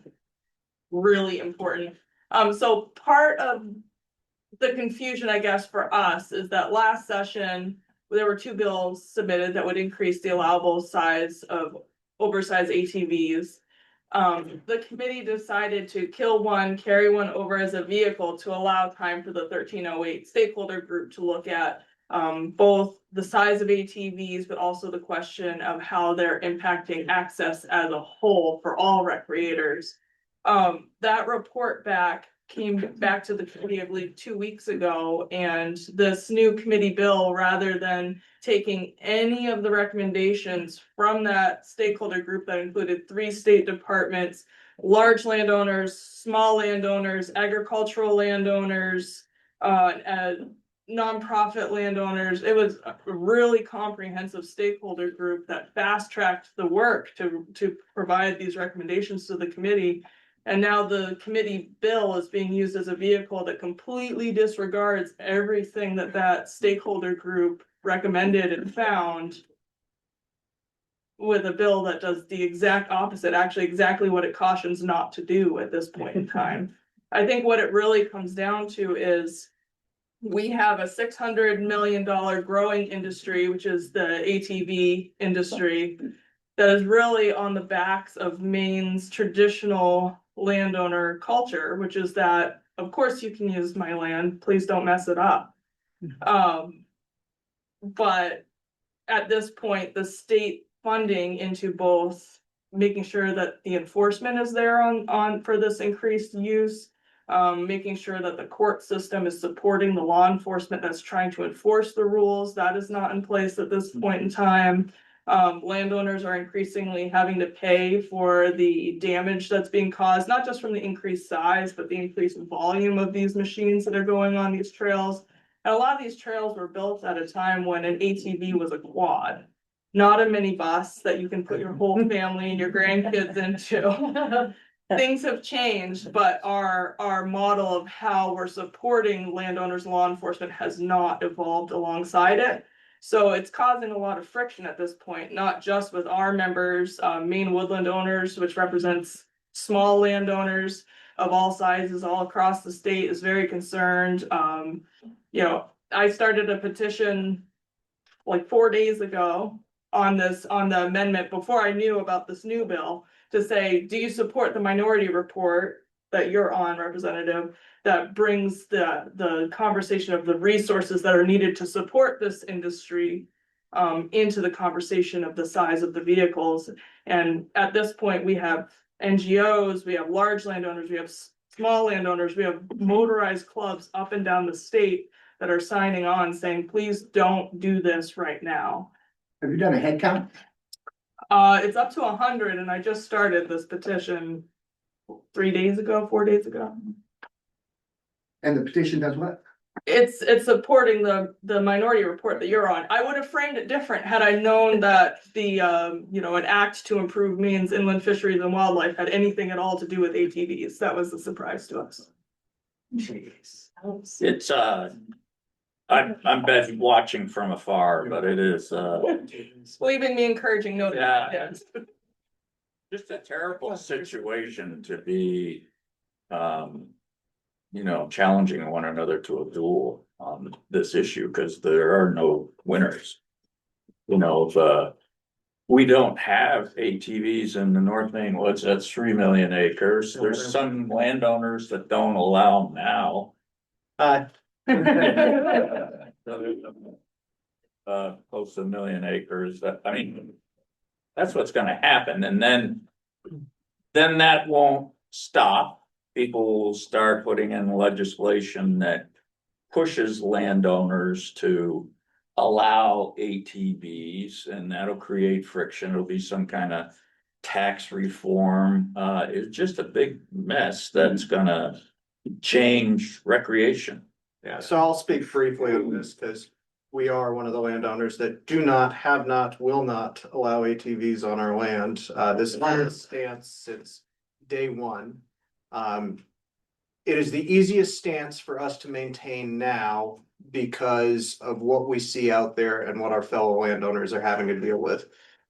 really important. So part of the confusion, I guess, for us is that last session, there were 2 bills submitted that would increase the allowable size of oversized ATVs. The committee decided to kill one, carry one over as a vehicle to allow time for the 1308 stakeholder group to look at both the size of ATVs, but also the question of how they're impacting access as a whole for all recreators. That report came back to the committee, I believe, 2 weeks ago, and this new committee bill, rather than taking any of the recommendations from that stakeholder group that included 3 state departments, large landowners, small landowners, agricultural landowners, nonprofit landowners. It was a really comprehensive stakeholder group that fast-tracked the work to provide these recommendations to the committee. And now the committee bill is being used as a vehicle that completely disregards everything that stakeholder group recommended and found, with a bill that does the exact opposite, actually exactly what it cautions not to do at this point in time. I think what it really comes down to is we have a $600 million growing industry, which is the ATV industry, that is really on the backs of Maine's traditional landowner culture, which is that, of course, you can use my land, please don't mess it up. But at this point, the state funding into both making sure that the enforcement is there on for this increased use, making sure that the court system is supporting the law enforcement that's trying to enforce the rules, that is not in place at this point in time. Landowners are increasingly having to pay for the damage that's being caused, not just from the increased size, but the increased volume of these machines that are going on these trails. And a lot of these trails were built at a time when an ATV was a quad, not a minibus that you can put your whole family and your grandkids into. Things have changed, but our model of how we're supporting landowners, law enforcement has not evolved alongside it. So it's causing a lot of friction at this point, not just with our members, Maine Woodland Owners, which represents small landowners of all sizes all across the state, is very concerned. You know, I started a petition like 4 days ago on the amendment before I knew about this new bill to say, do you support the minority report that you're on, Representative, that brings the conversation of the resources that are needed to support this industry into the conversation of the size of the vehicles. And at this point, we have NGOs, we have large landowners, we have small landowners, we have motorized clubs up and down the state that are signing on saying, please don't do this right now. have you done a head count? It's up to 100, and I just started this petition 4 days ago. And the petition does what? it's supporting the minority report that you're on. I would have framed it different had I known that the, an act to improve Maine's inland fisheries and wildlife had anything at all to do with ATVs. That was a surprise to us. It's, I'm been watching from afar, but it is, Well, even me encouraging no. Yeah. just a terrible situation to be, challenging one another to a duel on this issue, because there are no winners. If, we don't have ATVs in the North Main woods, that's 3 million acres. There's some landowners that don't allow them now. Close to 1 million acres, that's what's gonna happen, and then that won't stop. People will start putting in legislation that pushes landowners to allow ATVs, and that'll create friction. It'll be some kind of tax reform. It's just a big mess that's gonna change recreation. Yeah, so I'll speak briefly on this because we are one of the landowners that do not, have not, will not allow ATVs on our land. This is our stance since day one. It is the easiest stance for us to maintain now because of what we see out there and what our fellow landowners are having to deal with.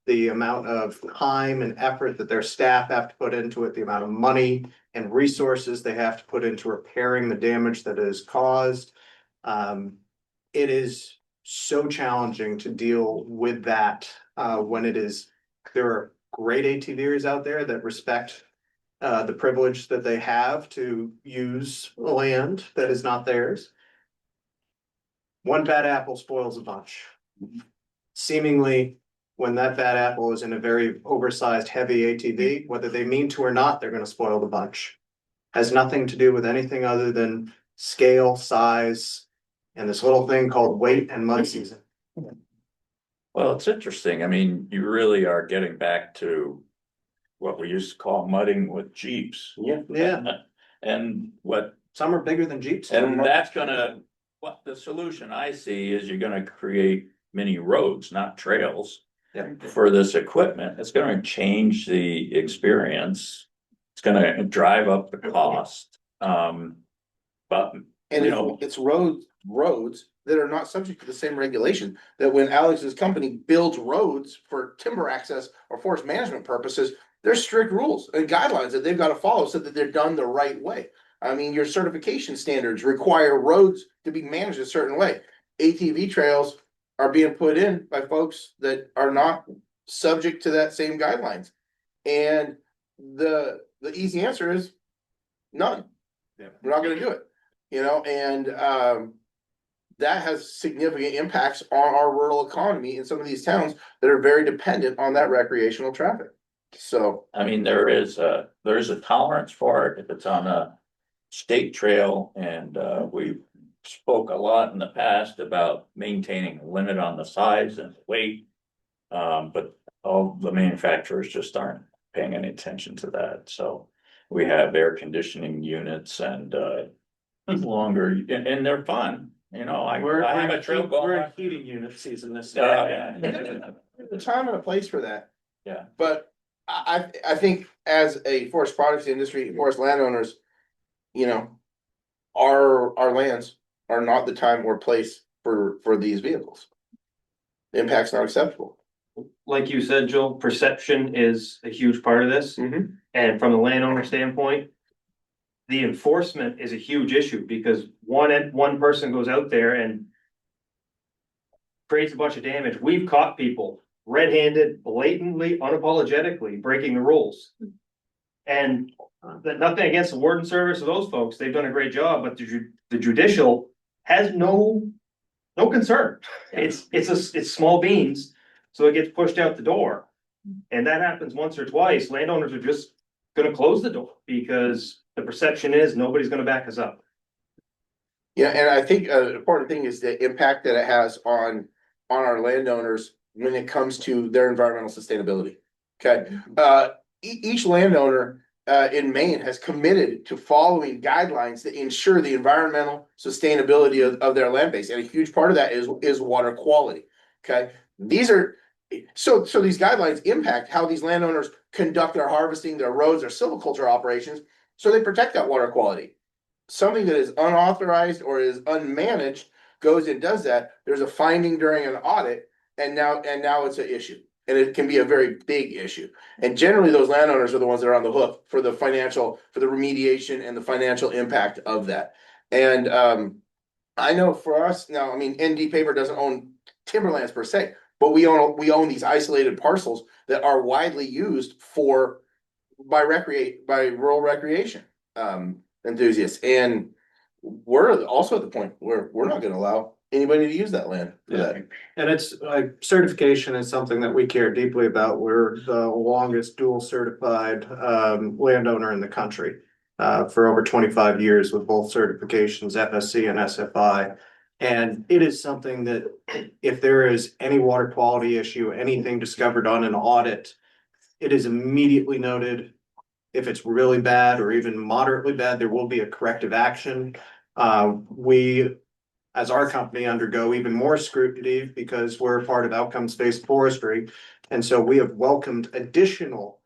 The amount of time and effort that their staff have to put into it, the amount of money and resources they have to put into repairing the damage that is caused. It is so challenging to deal with that when there are great ATVers out there that respect the privilege that they have to use land that is not theirs. One bad apple spoils a bunch. Seemingly, when that bad apple is in a very oversized, heavy ATV, whether they mean to or not, they're gonna spoil the bunch. Has nothing to do with anything other than scale, size, and this little thing called weight and mud season. Well, it's interesting. You really are getting back to what we used to call mudding with Jeeps. Yeah. And what, Some are bigger than Jeeps. and that's what the solution I see is you're gonna create mini roads, not trails. Yeah. For this equipment. It's gonna change the experience. It's gonna drive up the cost. But, And it's roads that are not subject to the same regulation, that when Alex's company builds roads for timber access or forest management purposes, there's strict rules and guidelines that they've got to follow so that they're done the right way. Your certification standards require roads to be managed a certain way. ATV trails are being put in by folks that are not subject to that same guidelines. And the easy answer is none. Yeah. We're not gonna do it, that has significant impacts on our rural economy in some of these towns that are very dependent on that recreational traffic. So, there is a tolerance for it if it's on a state trail, and we spoke a lot in the past about maintaining a limit on the size and weight. But all the manufacturers just aren't paying any attention to that, so we have air conditioning units and longer, and they're fun, I have a trail going. We're in heating unit season this year. Yeah. the time and a place for that. Yeah. But I think as a forest products industry, forest landowners, our lands are not the time or place for these vehicles. The impact's not acceptable. Like you said, Joel, perception is a huge part of this. Mhm. And from the landowner standpoint, the enforcement is a huge issue because one person goes out there and creates a bunch of damage. We've caught people red-handed, blatantly, unapologetically breaking the rules. And nothing against the warden service of those folks, they've done a great job, but the judicial has no concern. It's small beans, so it gets pushed out the door. And that happens once or twice. Landowners are just gonna close the door because the perception is nobody's gonna back us up. Yeah, and I think an important thing is the impact that it has on our landowners when it comes to their environmental sustainability. Okay, each landowner in Maine has committed to following guidelines that ensure the environmental sustainability of their land base. And a huge part of that is water quality. Okay, these are, so these guidelines impact how these landowners conduct their harvesting, their roads, their silviculture operations. So they protect that water quality. Something that is unauthorized or is unmanaged goes and does that. There's a finding during an audit, and now it's an issue. And it can be a very big issue. And generally those landowners are the ones that are on the hook for the remediation and the financial impact of that. And I know for us now, I mean, ND Paper doesn't own timberlands per se, but we own these isolated parcels that are widely used by rural recreation enthusiasts. And we're also at the point where we're not gonna allow anybody to use that land for that. And it's certification is something that we care deeply about. We're the longest dual certified landowner in the country for over 25 years with both certifications, FSC and SFI. And it is something that if there is any water quality issue, anything discovered on an audit, it is immediately noted. If it's really bad or even moderately bad, there will be a corrective action. We, as our company, undergo even more scrutiny because we're part of outcomes-based forestry. And so we have welcomed additional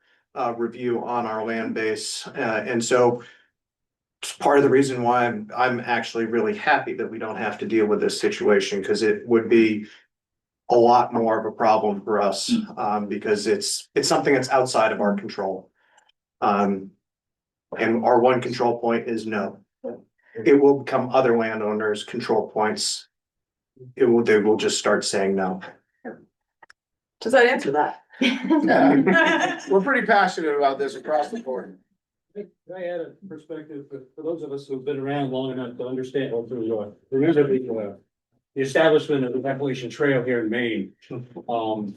review on our land base. And so it's part of the reason why I'm actually really happy that we don't have to deal with this situation, because it would be a lot more of a problem for us because it's something that's outside of our control. And our one control point is no. It will become other landowners' control points. They will just start saying no. Does that answer that? Yeah. We're pretty passionate about this across the board. I add a perspective for those of us who've been around long enough to understand or to remember the establishment of the Appalachian Trail here in Maine.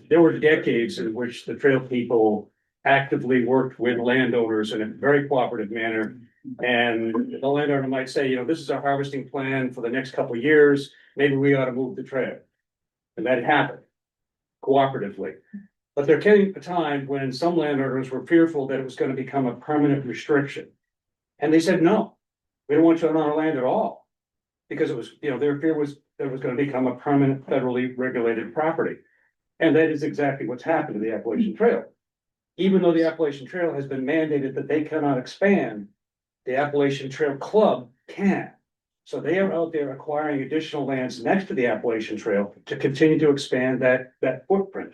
There were decades in which the trail people actively worked with landowners in a very cooperative manner. And the landowner might say, this is our harvesting plan for the next couple of years. Maybe we ought to move the trail. And that happened cooperatively. But there came a time when some landowners were fearful that it was going to become a permanent restriction. And they said, no, we don't want you on our land at all. Because it was, their fear was that it was going to become a permanent federally regulated property. And that is exactly what's happened to the Appalachian Trail. Even though the Appalachian Trail has been mandated that they cannot expand, the Appalachian Trail Club can. So they are out there acquiring additional lands next to the Appalachian Trail to continue to expand that footprint.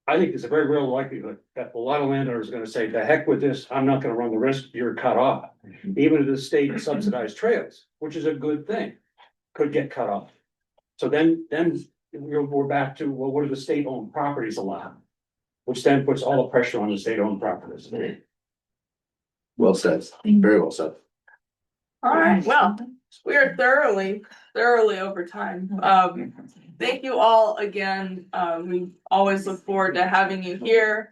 I think there's a very real likelihood that a lot of landowners are going to say, the heck with this, I'm not going to run the risk, you're cut off. Even if the state subsidized trails, which is a good thing, could get cut off. So then we're back to, well, what do the state-owned properties allow? Which then puts all the pressure on the state-owned properties. Well said, very well said. All right, well, we are thoroughly over time. Thank you all again. We always look forward to having you here.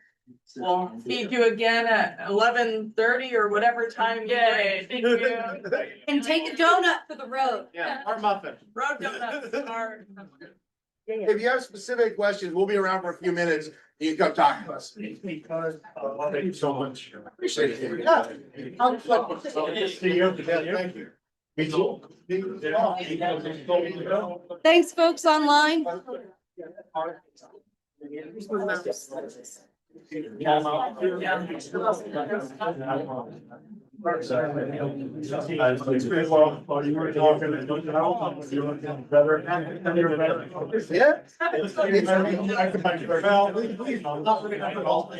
We'll feed you again at 11:30 or whatever time. Yay, thank you. And take a donut for the road. Yeah, our muffin. Road donuts are. If you have specific questions, we'll be around for a few minutes. You can come talk to us. Thank you so much. Appreciate it. Thank you. Thanks, folks online. Yeah.